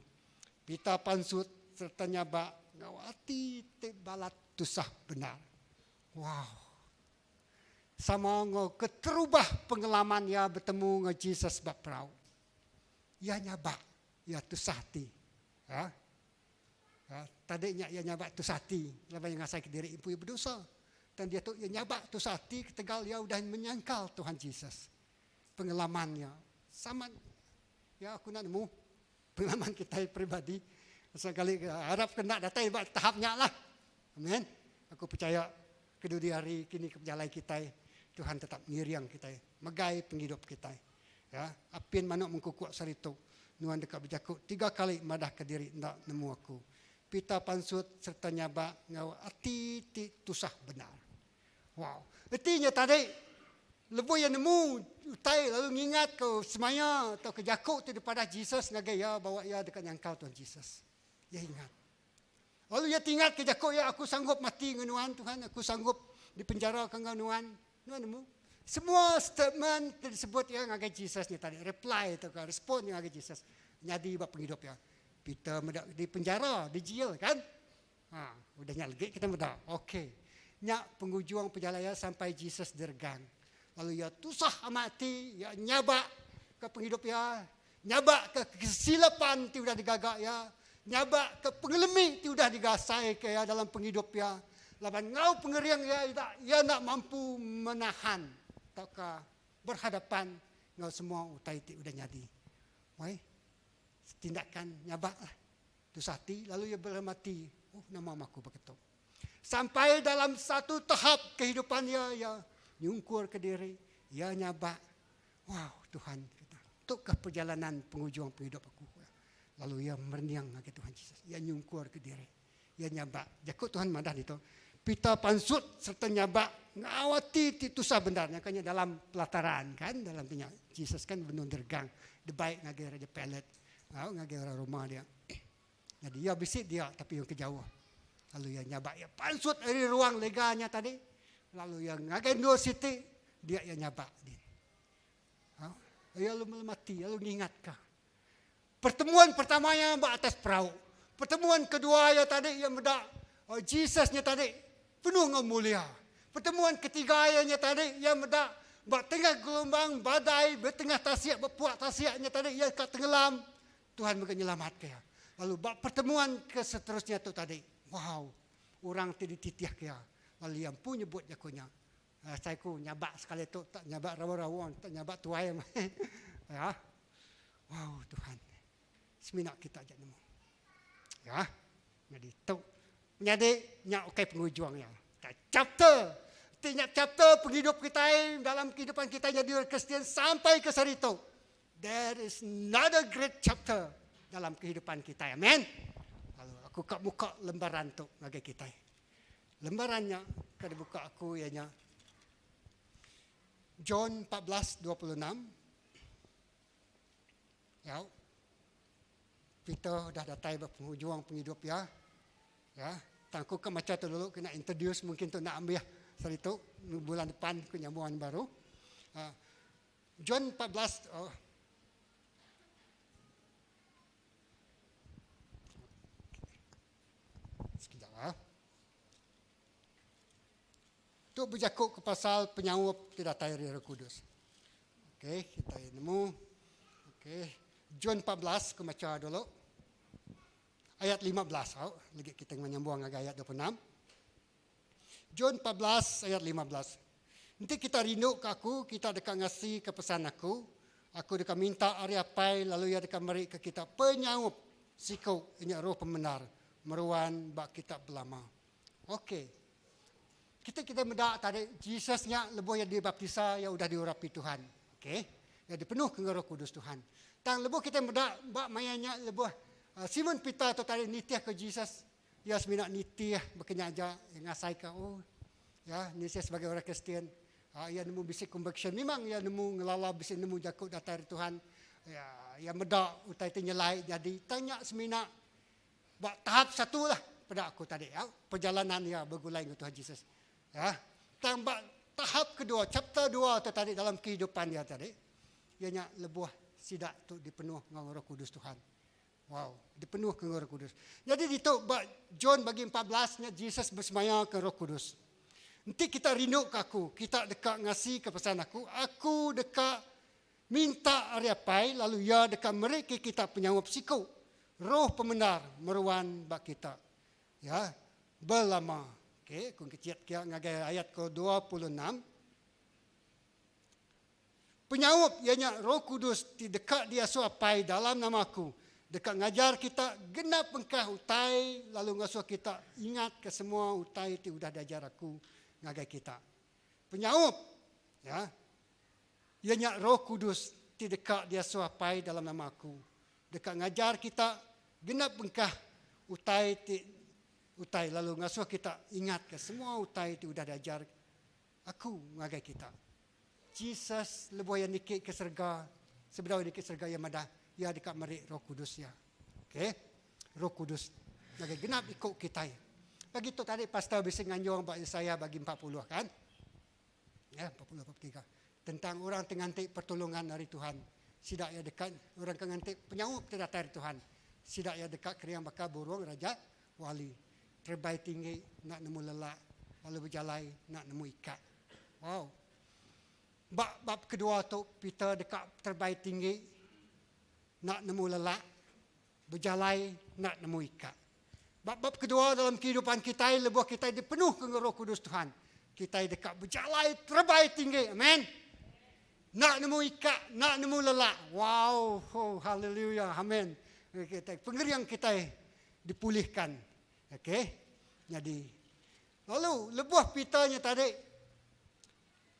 Pita pansut serta nyabak ngawati te balat tusah benar. Wow. Sama ngo keterubah pengalaman ya bertemu dengan Jesus bab perahu. Ya nyabak, ya tusah ti. Ha? Ha? Tadinya ya nyabak tusah ti. Lepas yang ngasai ke diri ibu berdosa. Dan dia tu ya nyabak tusah ti ketegal ya udah menyangkal Tuhan Yesus. Pengalamannya sama ya aku nak nemu pengalaman kita pribadi sekali harap kena datai tahapnya lah. Amin. Aku percaya kedua hari kini kejalan kita Tuhan tetap ngiriang kita megai penghidup kita ya apin manuk mengkukuak sarito nuan dekat berjakuk 3 kali madah ke diri ndak nemu aku pita pansut serta nyabak ngau ati ti tusah benar. Wow. Artinya tadi lebuh yang nemu utai lalu ngingat ke semaya atau ke jakuk tu daripada Jesus ngagai ya bawa ya dekat nyangkau Tuhan Jesus. Ya ingat. Lalu ya tinggal ke jakuk ya aku sanggup mati dengan Tuhan, aku sanggup dipenjara dengan Nuan. Nuan nemu. Semua statement disebut ya ngagai Jesus ni tadi, reply atau respon yang ngagai Jesus. Nyadi bab penghidup ya. Kita di penjara, di jail kan? Ha, udah nyalgik kita muda. Okey. Nyak penghujung perjalanan sampai Jesus dergang. Lalu ya tusah amati, ya nyabak ke penghidup ya, nyabak ke kesilapan ti udah digagak ya, nyabak ke pengelemi ti udah digasai ke ya dalam penghidup ya. Laban ngau pengeriang ya, ya nak mampu menahan ataukah berhadapan ngau semua utai ti udah nyadi. Wai, tindakan nyabak lah, tusah ti lalu ya bermati. Nama aku begitu. Sampai dalam satu tahap kehidupannya ya nyungkur ke diri, ya nyabak. Wow, Tuhan kita. Tukkah perjalanan penghujung penghidup aku. Lalu ya merniang lagi Tuhan Yesus. Ya nyungkur ke diri. Ya nyabak. Jakut Tuhan madah itu. Pita pansut serta nyabak ngawati ti tusah benarnya kan dalam pelataran kan dalam tinyak Jesus kan benar dergang. Debaik ngagi Raja Pelet. Ngagi orang rumah dia. Jadi ya bisik dia tapi yang kejauh. Lalu ya nyabak ya pansut dari ruang leganya tadi. Lalu yang ngagai New City, dia yang nyabak. Ya lalu mati, lalu ngingatkah. Pertemuan pertamanya atas perahu. Pertemuan kedua ya tadi yang medak Jesusnya tadi penuh dengan mulia. Pertemuan ketiga ya tadi yang medak tengah gelombang badai, bertengah tasiak, berpuak tasiaknya tadi yang kat tenggelam. Tuhan menyelamatkan. Lalu pertemuan ke seterusnya tu tadi. Wow, orang tidak titiah kaya. Lalu yang pun nyebut jakunya. Saya ku nyabak sekali tu, tak nyabak rawa-rawa, tak nyabak tuai. Ya. Wow, Tuhan. Seminak kita aja nemu. Ya. Jadi tu. Jadi nyak okey penghujung ya. Chapter. Tiap chapter penghidup kita dalam kehidupan kita jadi orang Kristian sampai ke sarito. There is another great chapter dalam kehidupan kita. Amen. Lalu aku buka lembaran tu bagi kita. Lembarannya kada buka aku ianya John 14:26. Ya. Kita dah datai penghujung penghidup ya. Ya, tangku ke macam tu dulu kena introduce mungkin tu nak ambil soal itu bulan depan penyambungan baru. John 14 sekejap lah. Itu berjakuk ke pasal penyawab tidak tayari Roh Kudus. Okey, kita nemu. Okey, John 14 ke macam dulu. Ayat 15. Lagi kita menyambung dengan ayat 26. John 14 ayat 15. Nanti kita rindu ke aku, kita dekat ngasih ke pesan aku. Aku dekat minta hari apai lalu ia dekat meri ke kita penyaup sikau ini roh pembenar meruan bak kita belama. Okey. Kita mendak tadi Jesusnya lebuh yang dibaptisa yang udah diurapi Tuhan. Okey. Yang dipenuh dengan Roh Kudus Tuhan. Tang lebuh kita mendak bak mayanya lebuh Simon Peter atau tadi nitiah ke Jesus. Ya seminak nitiah berkenyaja yang ngasai ke ya ni saya sebagai orang Kristian. Ia nemu bisik conviction. Memang ia nemu ngelala bisik nemu jakut datang dari Tuhan. Ya, ia medak utai tenyelai. Jadi tanya semina tahap satu lah pada aku tadi. Ya, perjalanan ia bergulai dengan Tuhan Yesus. Ya, tambah tahap kedua, chapter 2 atau tadi dalam kehidupan dia tadi. Ianya lebuah sidak tu dipenuh dengan Roh Kudus Tuhan. Wow, dipenuh dengan Roh Kudus. Jadi itu John bagi 14-nya Jesus bersemaya ke Roh Kudus. Nanti kita rindu ke aku, kita dekat ngasih ke pesan aku dekat minta hari apai, lalu ya dekat mereka kita penyawab siku, roh pembenar meruan bak kita. Ya, berlama. Okey, kun kecil kia ngagai ayat ke 26. Penyawab ianya Roh Kudus di dekat dia so apai dalam namaku. Dekat ngajar kita genap engkah utai, lalu ngasuh kita ingat ke semua utai ti udah diajar aku ngagai kita. Penyaup, ya, ianya Roh Kudus ti dekat dia suapai dalam nama aku. Dekat ngajar kita genap engkah utai lalu ngasuh kita ingat ke semua utai ti udah diajar aku ngagai kita. Jesus lebuh yang dikit ke serga, sebenarnya dikit serga yang madah, ya dekat merik Roh Kudus ya. Okey. Roh Kudus ngagai genap ikut kita. Begitu tadi pastor bising nganjung saya bagi 40 kan. Ya, 40 43. Tentang orang tengantik pertolongan dari Tuhan. Sidak ya dekat orang tengantik penyaup tidak dari Tuhan. Sidak ya dekat kriang bakal burung raja wali. Terbaik tinggi nak nemu lelak, lalu berjalai nak nemu ikat. Wow. Bab kedua tu Peter dekat terbaik tinggi nak nemu lelak, berjalai nak nemu ikat. Bab kedua dalam kehidupan kita, lebuh kita dipenuh dengan Roh Kudus Tuhan. Kita dekat berjalan terbaik tinggi. Amin. Nak nemu ikat, nak nemu lelak. Wow, haleluya. Amin. Pengerian kita dipulihkan. Okey. Jadi lalu lebuh pitanya tadi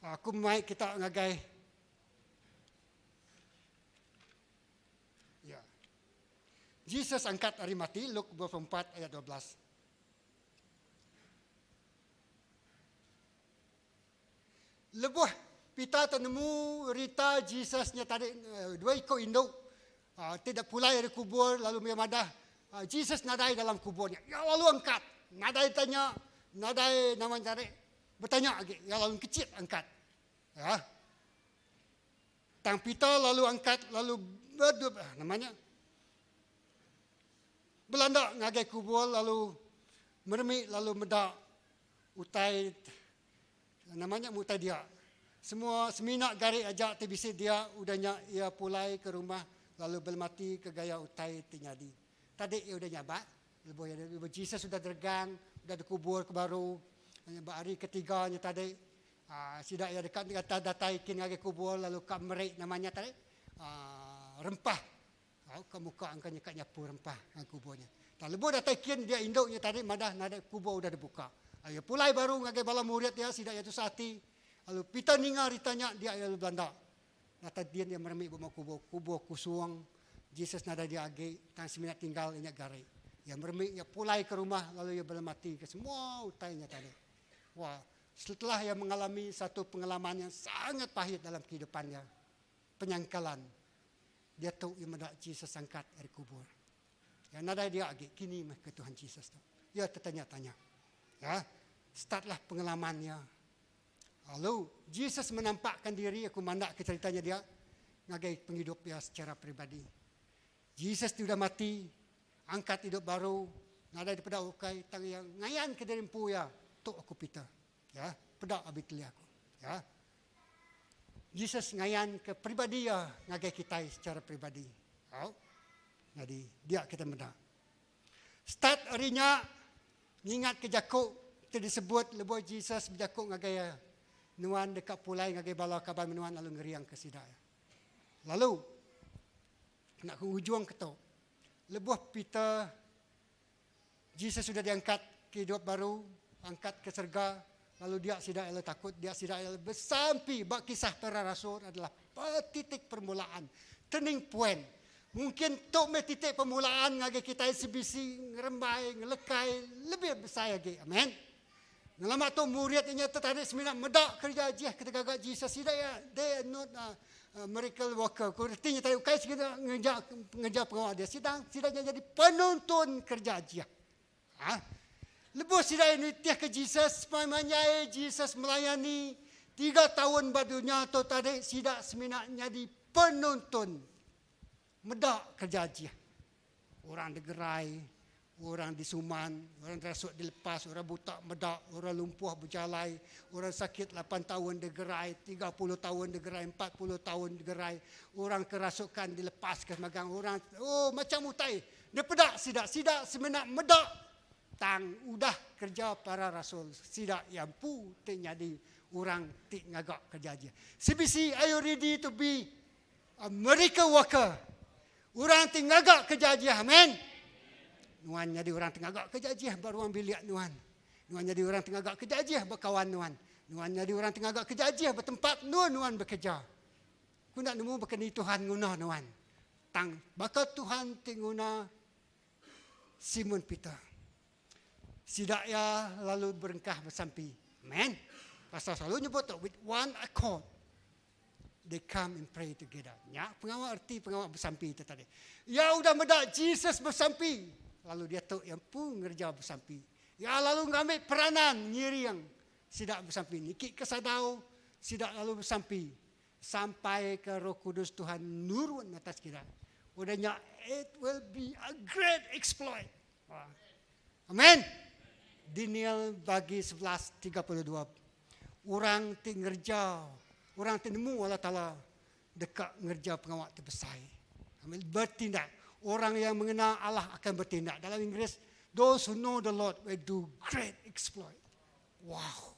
aku mai kita ngagai Jesus angkat hari mati, Luke 24 ayat 12. Lebuh pita tenemu Rita Jesusnya tadi dua ikut induk tidak pulai dari kubur lalu memadah Jesus nadai dalam kuburnya. Ya lalu angkat. Nadai tanya, nadai nama cari bertanya lagi. Ya lalu kecil angkat. Ya. Tang pita lalu angkat lalu namanya Belanda ngagai kubur lalu meremik lalu medak utai namanya mutai dia. Semua seminak gari ajak TBC dia udahnya ia pulai ke rumah lalu bermati ke gaya utai tinyadi. Tadi ia udah nyabat, lebuh Jesus sudah dergang, sudah dikubur ke baru. Hari ketiganya tadi sidak ia dekat datai kin ngagai kubur lalu kap merik namanya tadi rempah. Ke muka angkanya kat nyapu rempah kuburnya. Tak lebuh dah taikin dia induknya tadi madah nada kubur udah dibuka. Ayo pulai baru ngagai bala murid dia sidak itu sati. Lalu pita ninga ditanya dia lalu Belanda. Nata dia meremik buma kubur kusuang. Jesus nada dia agi tang seminat tinggal inyak gari. Ya meremik ya pulai ke rumah lalu ia bermati ke semua utainya tadi. Wah, setelah ia mengalami satu pengalaman yang sangat pahit dalam kehidupannya. Penyangkalan. Dia tahu yang ada Jesus angkat dari kubur. Ya nada dia lagi kini ke Tuhan Jesus tu. Ya tertanya-tanya. Ya, startlah pengalamannya. Lalu Jesus menampakkan diri, aku mandak ke ceritanya dia ngagai penghidup dia secara pribadi. Jesus sudah mati, angkat hidup baru, nada daripada ukai tang yang ngayan ke derimpu ya, tok aku pita. Ya, pedak abitli aku. Ya. Jesus ngayan ke pribadi ya ngagai kita secara pribadi. Oh. Jadi dia kita mendak. Start harinya ingat ke jakuk disebut lebuh Jesus berjakuk ngagai nuan dekat pulai ngagai bala kabar menuan lalu ngeriang ke sidai. Lalu, nak ke ujung kata, lebuh Peter, Jesus sudah diangkat ke hidup baru, angkat ke surga, lalu dia tidak elok takut, dia tidak elok bersampai. Bak kisah para rasul adalah titik permulaan, turning point. Mungkin tok me titik permulaan ngage kita SBC ngerembai, ngelekai lebih besar lagi. Amin. Ngalamat tu muridnya tertarik seminat medak kerja aja ketika gak Jesus tidak ya, they are not miracle worker. Artinya tahu kai segera ngejar pengawal dia sidangnya jadi penonton kerja aja. Lepas sidang ini tiap ke Jesus, menyai Jesus melayani 3 tahun badunya atau tadi sidang seminat jadi penonton medak kerja aja. Orang digerai, orang disuman, orang rasuk dilepas, orang buta medak, orang lumpuh berjalai, orang sakit 8 tahun digerai, 30 tahun digerai, 40 tahun digerai, orang kerasukan dilepas ke magang orang, macam utai. Dia pedak sidak seminat medak. Tang udah kerja para rasul, sidak yang pu jadi orang tik ngagak kerja aja. CBC, are you ready to be a miracle worker? Orang tik ngagak kerja aja, amen. Nuan jadi orang tengah agak kerja aja baru ambil lihat nuan. Nuan jadi orang tengah agak kerja aja berkawan nuan. Nuan jadi orang tengah agak kerja aja bertempat nuan bekerja. Ku nak nemu berkeni Tuhan guna nuan. Tang bakal Tuhan tingguna Simon Peter. Sidak ya lalu berengkah bersampi. Amen. Pasal selalu nyebut with one accord. They come and pray together. Ya, pengawal arti pengawal bersampi itu tadi. Ya udah medak Jesus bersampi. Lalu dia tahu yang pun ngerja bersampi. Ya lalu ngambil peranan nyiri yang sidak bersampi. Nikik kesadau, sidak lalu bersampi. Sampai ke Roh Kudus Tuhan nurun atas kita. Udahnya, it will be a great exploit. Amin. Daniel bagi 11:32. Orang ti ngerja, orang ti nemu Allah Ta'ala dekat ngerja pengawal terbesar. Amin. Bertindak. Orang yang mengenal Allah akan bertindak. Dalam Inggeris, those who know the Lord will do great exploit. Wow.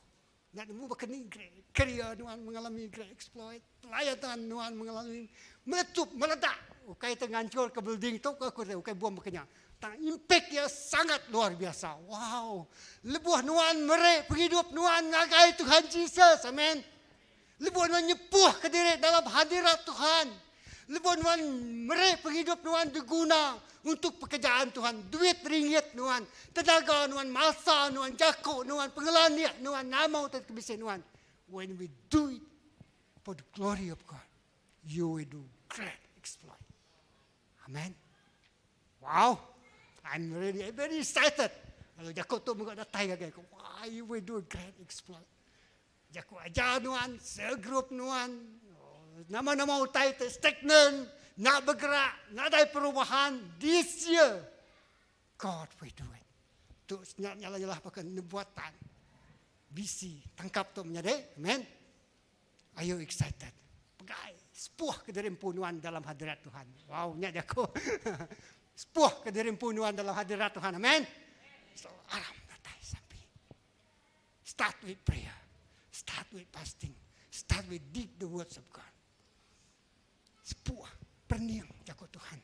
Nak nemu berkeni great. Kerja Tuhan mengalami great exploit. Pelayanan Tuhan mengalami meletup, meledak. Ukai terhancur ke building tu, ukai buang berkenyak. Impact yang sangat luar biasa. Wow. Lebuh Tuhan merek penghidup Tuhan ngagai Tuhan Jesus. Amin. Lebuh Tuhan nyepuh ke diri dalam hadirat Tuhan. Lebuh Tuhan merek penghidup Tuhan diguna untuk pekerjaan Tuhan. Duit ringgit Tuhan. Tenaga Tuhan. Masa Tuhan. Jakuk Tuhan. Pengelaniak Tuhan. Nama Tuhan. Kebiasaan Tuhan. When we do it for the glory of God, you will do great exploit. Amen. Wow. I'm really very excited. Kalau jakuk tu mengak datai lagi. Wah, you will do a great exploit. Jakuk ajar Tuhan. Segrup Tuhan. Nama-nama utai stagnan, nak bergerak, nak ada perubahan. This year, God will do it. Tu nyala-nyala pakai nubuatan. Bisi, tangkap tu menyadari. Amen. Are you excited? Pegai, sepuh ke diri Tuhan dalam hadirat Tuhan. Wow, nyak aku. Sepuh ke diri Tuhan dalam hadirat Tuhan. Amen. So, aram datai sampai. Start with prayer. Start with fasting. Start with dig the words of God. Sepuah, perniang jakut Tuhan.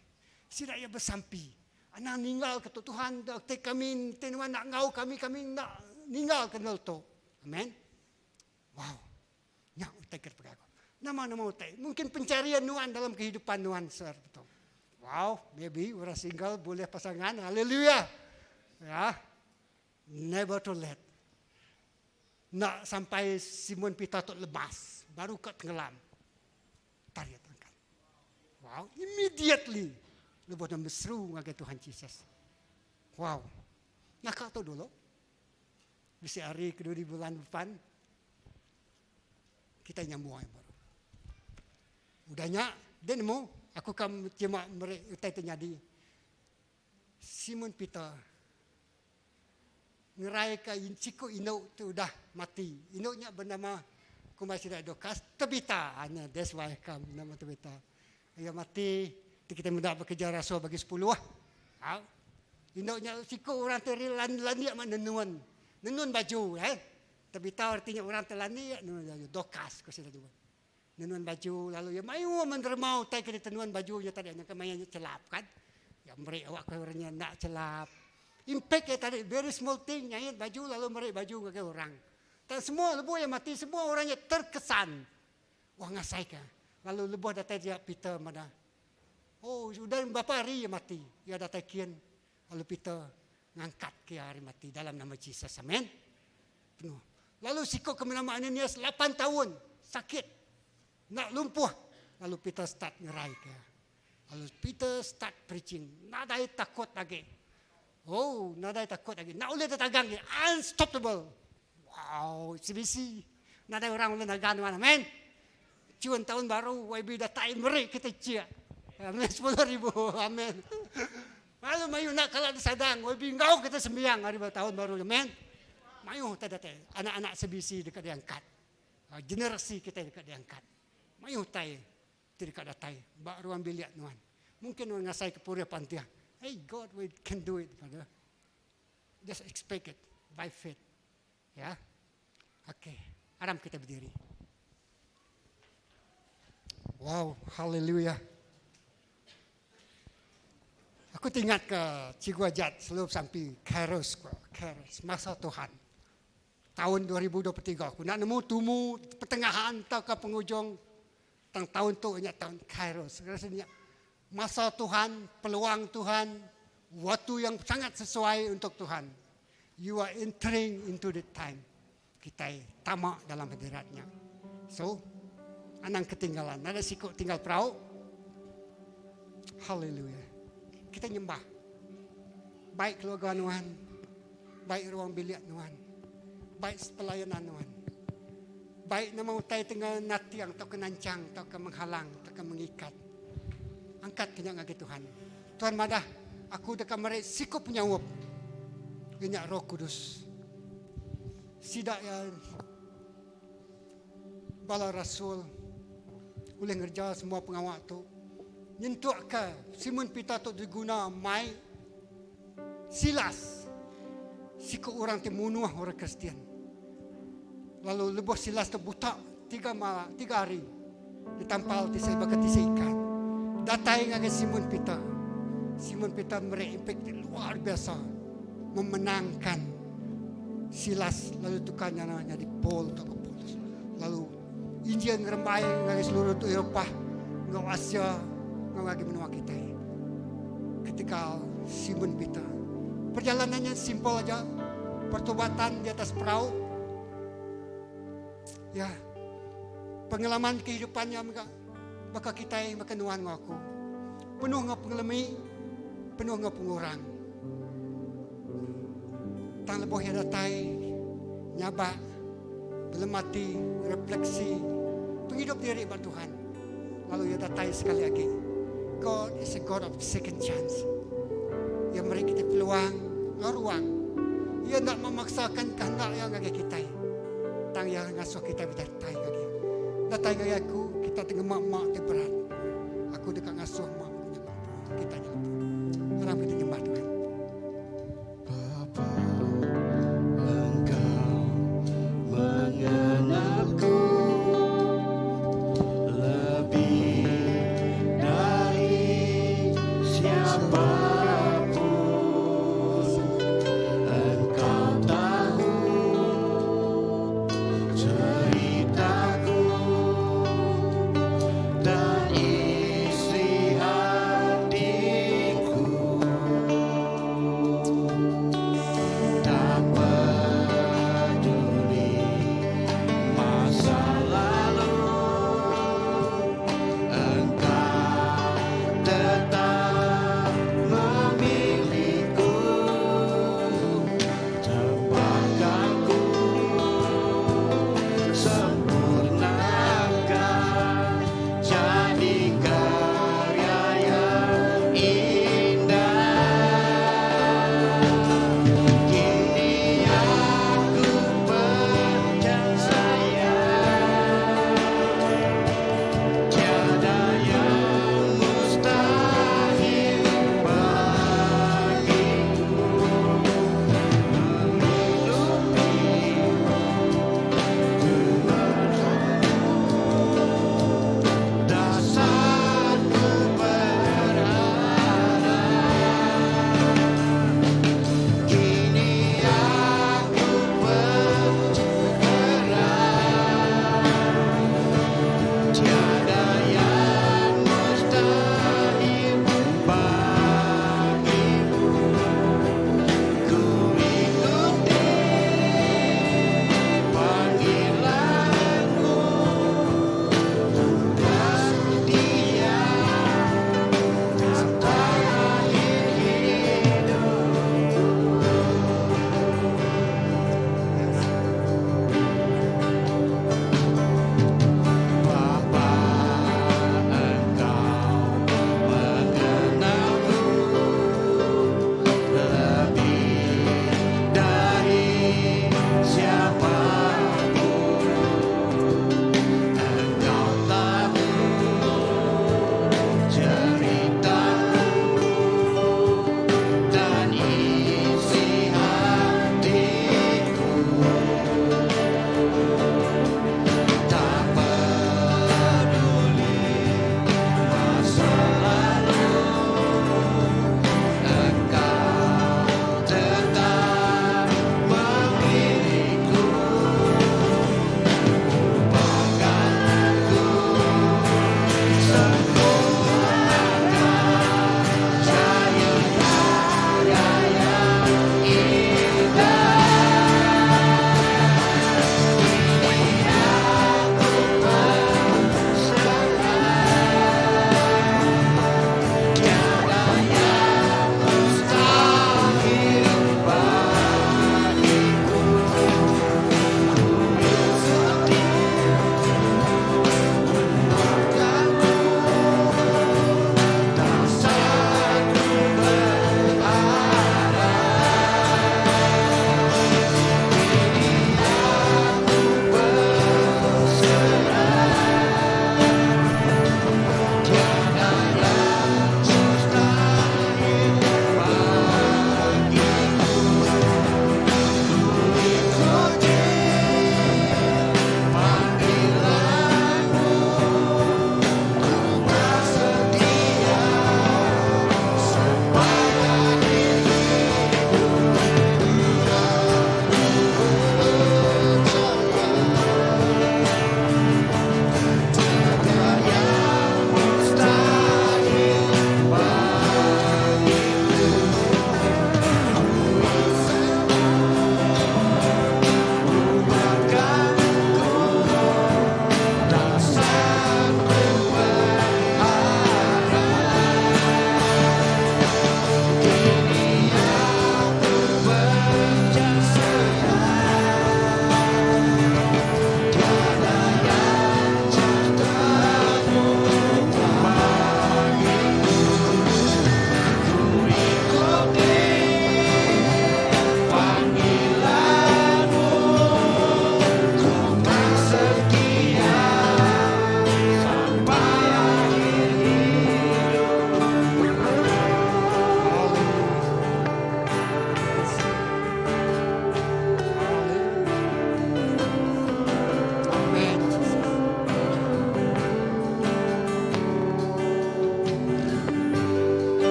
Sidak ia bersampi. Anak ninggal ke Tuhan, kami tenuan nak ngau kami nak ninggal ke tu. Amen. Wow. Nyak utai kerja aku. Nama-nama utai. Mungkin pencarian Tuhan dalam kehidupan Tuhan betul. Wow, maybe orang single boleh pasangan. Haleluya. Ya. Never too late. Nak sampai Simon Peter tu lemas, baru kat tenggelam. Tarik. Wow, immediately lepas dia berseru dengan Tuhan Yesus. Wow, nak tahu dulu. Bisa hari kedua di bulan depan kita nyambung yang baru. Udahnya, dia nemu. Aku kan cuma mereka terjadi. Simon Peter ngerai ke Inciko Inuk tu dah mati. Inuknya bernama Kumasira Dokas Tabita. That's why come nama Tabita. Ia mati, kita mudah bekerja rasul bagi 10 lah. Induknya siku orang terlani mak nenun baju. Tapi tahu artinya orang terlani, nenun baju. Dokas, kau sudah juga. Nenuan baju lalu ya mayu mendermau tai ke tenuan bajunya tadi yang kemayannya celap kan. Ya meri awak ke orangnya nak celap. Impact ya tadi very small thing nyayat baju lalu meri baju ke orang. Dan semua lebuh yang mati semua orangnya terkesan. Wah ngasai ka. Lalu lebuh datang dia Peter mana. Oh sudah berapa hari ya mati. Ya datang kian. Lalu Peter ngangkat ke hari mati dalam nama Yesus. Amin. Penuh. Lalu sikok ke nama Ananias 8 tahun sakit. Nak lumpuh. Lalu Peter start ngerai ke. Lalu Peter start preaching. Nadai takut lagi. Oh, nadai takut lagi. Nak boleh tertagang lagi. Unstoppable. Wow, CBC. Nadai orang boleh nagan mana. Amen. Cuan tahun baru. YB datai meri kita cia. Amen. 10,000. Amen. Lalu mayu nak kalau disadang. YB ngau kita sembiang hari tahun baru. Amen. Mayu tadi. Anak-anak CBC dekat diangkat. Generasi kita dekat diangkat. Mayu tay, tidak ada tay. Bak ruang biliat nuan. Mungkin nuan ngasai ke pura pantia. Hey God, we can do it. Just expect it by faith. Ya, oke. Aram kita berdiri. Wow, haleluya. Aku ingat ke Ciguajat sebelum sampai Kairos, masa Tuhan. Tahun 2023 aku nak nemu tumu pertengahan atau ke penghujung. Tahun tu ingat tahun Kairos. Rasanya masa Tuhan, peluang Tuhan, waktu yang sangat sesuai untuk Tuhan. You are entering into the time. Kita tamak dalam hadiratnya. So, anang ketinggalan. Ada sikut tinggal perahu. Haleluya. Kita nyembah. Baik keluarga Tuhan, baik ruang bilik Tuhan, baik pelayanan Tuhan. Baik nama utai tengah natiang, atau kenancang, atau ke menghalang, atau ke mengikat. Angkat kenyak ngagi Tuhan. Tuhan madah, aku dekat mereka sikup penyawab. Kenyak Roh Kudus. Sidak ya bala Rasul. Boleh ngerja semua pengawak tu. Nyentuk ke Simon Peter tu diguna mai Silas. Sikup orang temunuah orang Kristian. Lalu lebuh Silas tu buta 3 hari. Ditampal tisai bakat tisai ikan. Datai ngake Simon Peter. Simon Peter meri impact luar biasa. Memenangkan Silas. Lalu tukarnya namanya di Paul atau Paulus. Lalu Injil ngerembai ngake seluruh tu Eropah. Ngau Asia. Ngau ngake menua kita. Ketika Simon Peter. Perjalanannya simpel aja. Pertobatan di atas perahu. Ya, pengalaman kehidupannya maka kita yang makenuan ngaku. Penuh ngap pengelami, penuh ngap pengurang. Tang leboh ya datai, nyaba, belum mati, refleksi, penghidup diri buat Tuhan. Lalu ya datai sekali lagi. God is a God of second chance. Yang beri kita peluang, ruang. Ia tidak memaksakan kehendak yang agak kita. Tang yang ngasuh kita berdatai lagi. Datai lagi aku, kita tengah mak-mak dia berat. Aku dekat ngasuh mak kita nyampu. Harap kita nyembah Tuhan. Bapa, Engkau mengenalku lebih dari siapapun. Engkau tahu ceritaku dan isi hatiku.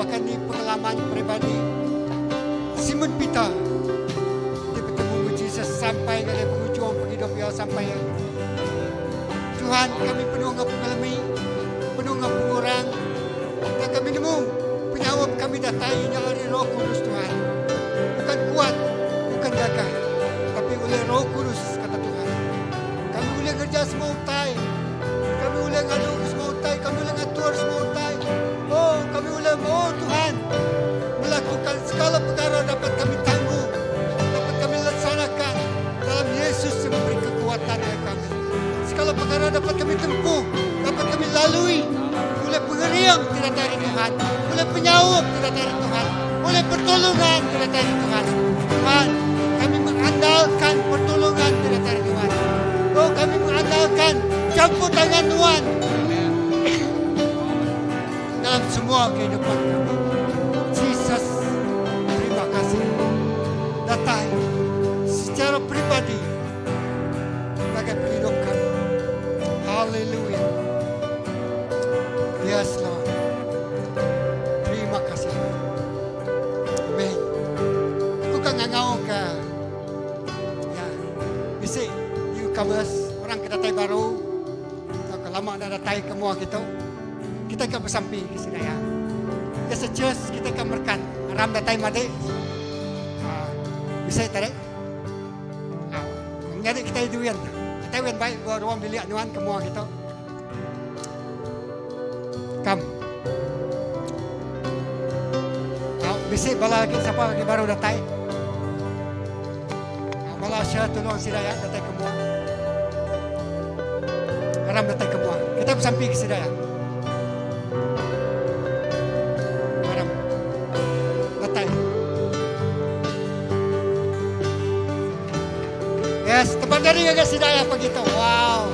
bahkan di pengalaman pribadi Simon Peter dia bertemu dengan Yesus sampai ke penghujung hidup dia sampai Tuhan kami penuh dengan pengalami, penuh dengan pengurang, dan kami nemu penyawab kami datainya dari Roh Kudus Tuhan. Bukan kuat, bukan gagah, tapi oleh Roh Kudus kata Tuhan. Kami boleh kerja semua utai, kami boleh ngadu semua utai, kami boleh ngatur semua utai. Oh, kami boleh, oh Tuhan, melakukan segala perkara dapat kami tanggung, dapat kami laksanakan dalam Yesus yang memberi kekuatan kepada kami. Segala perkara dapat kami tempuh, dapat kami lalui. Oleh pengeriang tidak dari Tuhan, oleh penyawab tidak dari Tuhan, oleh pertolongan tidak dari Tuhan. Tuhan, kami mengandalkan pertolongan tidak dari Tuhan. Oh, kami mengandalkan campur tangan Tuhan dalam semua kehidupan kami. Jesus, terima kasih. Datai secara pribadi sebagai penghidup kami. Haleluya. Yes, Lord. Terima kasih. Amen. Aku kan ngangau ke ya, bisa newcomers, orang kedatai baru, atau lama dah datai ke mua kita akan bersampi ke sini ya. As a church, kita akan berkat. Ram datai made. Bisa tarik. Jadi kita iduan. Kita iduan baik buat ruang bilik nuan ke mua kita. Kam. Bisa bala lagi siapa lagi baru datai. Bala syah tolong sidaya datai ke mua. Ram datai ke mua. Kita bersampi ke sidaya. Ram. Datai. Yes, tempat dari agak sidaya begitu. Wow.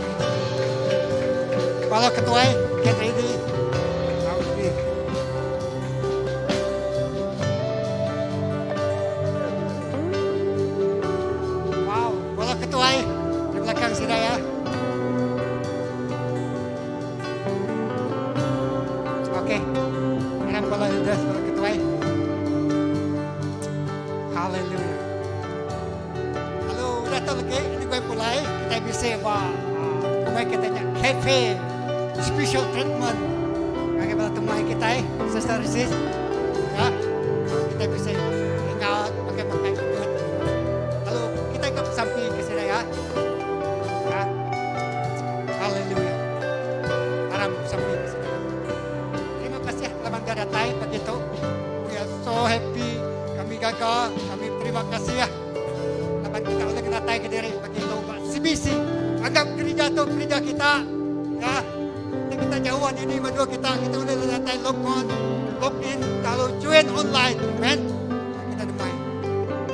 Bala ketua, get ready. Wow, bala ketua di belakang sidaya. Oke. Ini bala sudah bala ketua. Haleluya. Halo, datang lagi. Ini gue mulai. Kita bisa kemarin katanya cafe special treatment. Bagaimana teman kita, sister sis, ya, kita bisa hangout, pakai. Lalu kita ke samping ke sini ya. Haleluya. Haram samping ke sini. Terima kasih telah anda datang begitu. We are so happy. Kami gagah, kami terima kasih ya. Teman kita oleh datang ke diri begitu. CBC, anggap gereja itu gereja kita, ya. Kita jauhan ini berdua kita boleh datang log in, kalau join online, amen. Kita demai.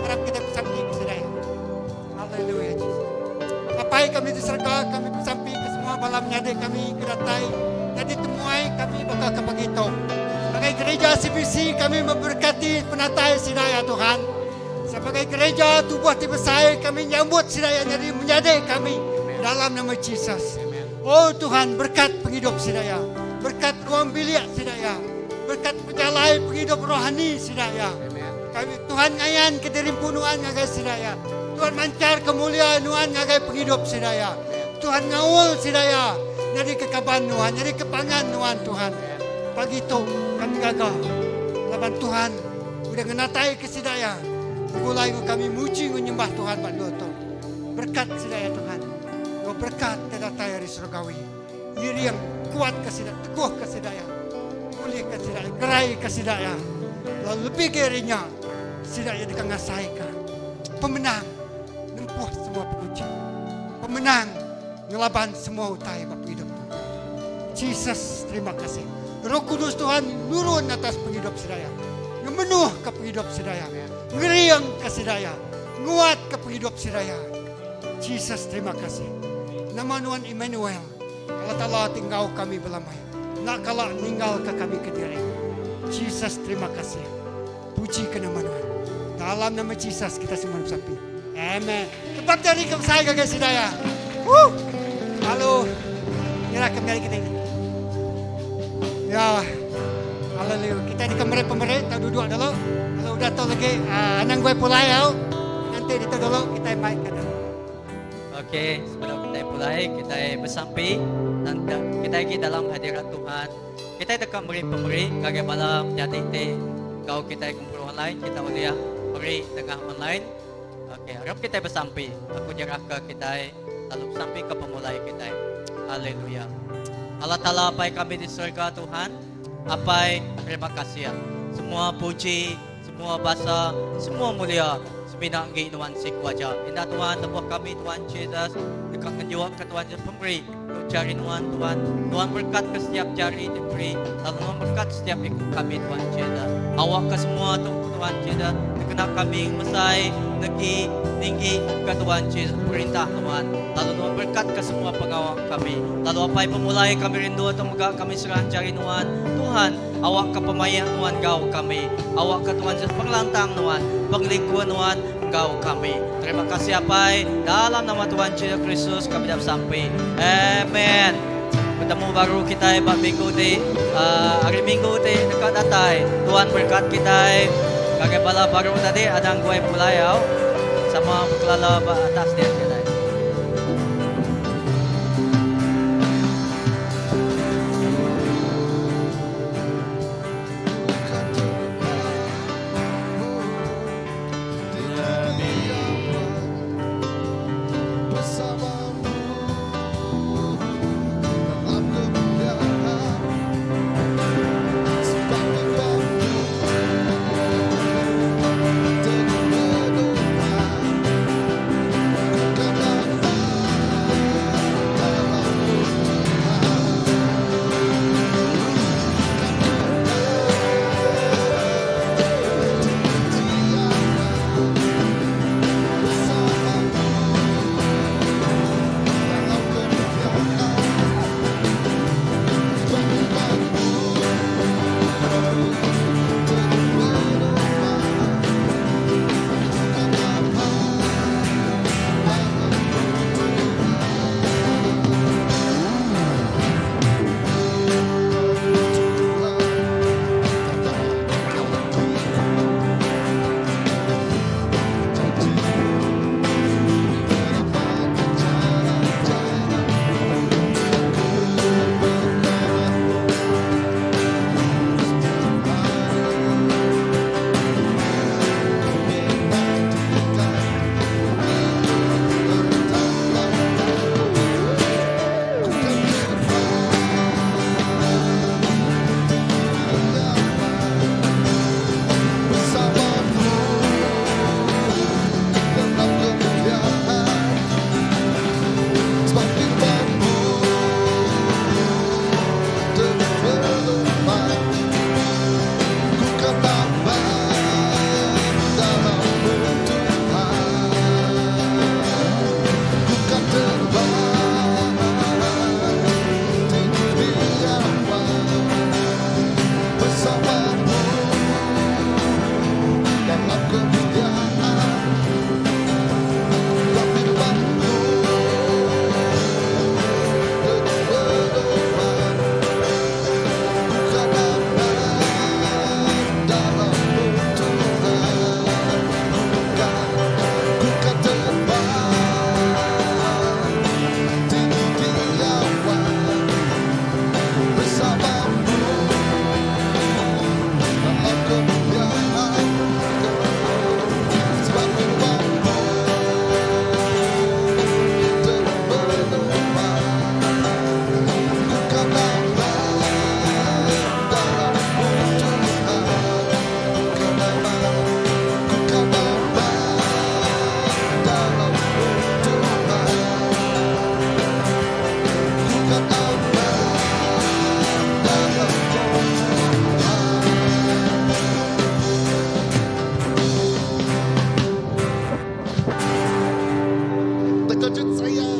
Harap kita bersampi ke sini. Haleluya. Apa yang kami diserga, kami bersampi ke semua malam nyade kami kedatai. Jadi temuai kami bakal ke begitu. Sebagai gereja CBC kami memberkati penatai sidaya Tuhan. Sebagai gereja tubuh Tibesai kami nyambut sidaya jadi menyade kami dalam nama Yesus. Oh Tuhan, berkat penghidup sidaya, berkat ruang bilik sidaya, berkat penjalai penghidup rohani sidaya. Kami Tuhan ngayan kederimpunuan ngagai sidaya. Tuhan mancar kemuliaan Tuhan ngagai penghidup sidaya. Tuhan ngawul sidaya, jadi kekaban Tuhan, jadi kepangan Tuhan. Pagi itu kami gagah, laban Tuhan udah ngenatai ke sidaya. Mulai kami muji menyembah Tuhan pada itu. Berkat sidaya Tuhan. Berkat terdatai dari surgawi. Diri yang kuat kesidaya, teguh kesidaya, pulih kesidaya, gerai kesidaya. Lalu lebih gerinya, sidaya dikangasaikan. Pemenang, nempuh semua penguji. Pemenang, ngelaban semua utai bapa hidup. Jesus, terima kasih. Roh Kudus Tuhan nurun atas penghidup sidaya. Memenuh ke penghidup sidaya. Ngeriang kesidaya. Nguat ke penghidup sidaya. Jesus, terima kasih. Nama Tuhan Emmanuel. Kalau telah tinggal kami belamai. Nak kalah tinggal ke kami ke diri. Jesus, terima kasih. Puji ke nama Tuhan. Dalam nama Jesus kita semua bersampi. Amen. Cepat dari ke saya guys sidaya. Halo. Kira kembali kita ini. Ya. Haleluya. Kita di kamera kita duduk dulu. Kalau udah tahu lagi, anang gue pulai ya. Nanti itu dulu kita baik ke dalam. Oke, sebelum kita mulai, kita bersampai dan kita lagi dalam hadirat Tuhan. Kita tekan pemberi kagak malam jadi kau kita kumpul online, kita uliah beri tengah online. Oke, harap kita bersampai. Aku jarah ke kita lalu sampai ke pemulai kita. Haleluya. Allah Ta'ala apa kami di surga Tuhan. Apa terima kasih ya. Semua puji, semua bahasa, semua mulia. Seminang Tuhan si kuaja. Indah Tuhan tebuh kami Tuhan Jesus. Dekat menjawab ke Tuhan Jesus pemberi. Jari Tuhan Tuhan. Tuhan berkat ke setiap jari diberi. Lalu Tuhan berkat setiap ikut kami Tuhan Jesus. Awak ke semua Tuhan Jesus. Dikenal kami mesai, negeri, tinggi ke Tuhan Jesus. Perintah Tuhan. Lalu Tuhan berkat ke semua pengawal kami. Lalu apa yang pemulai kami rindu atau megak kami serah jari Tuhan. Tuhan, awak ke pemayan Tuhan gau kami. Awak ke Tuhan Jesus pengelantang Tuhan. Penglingkuan Tuhan engkau kami. Terima kasih apa dalam nama Tuhan Yesus Kristus kami dapat sampai. Amen. Bertemu baru kita minggu di hari Minggu di dekat datai. Tuhan berkat kita. Kagai bala baru tadi ada gue mulai sama berkelala atas dia kita. Terkejut saya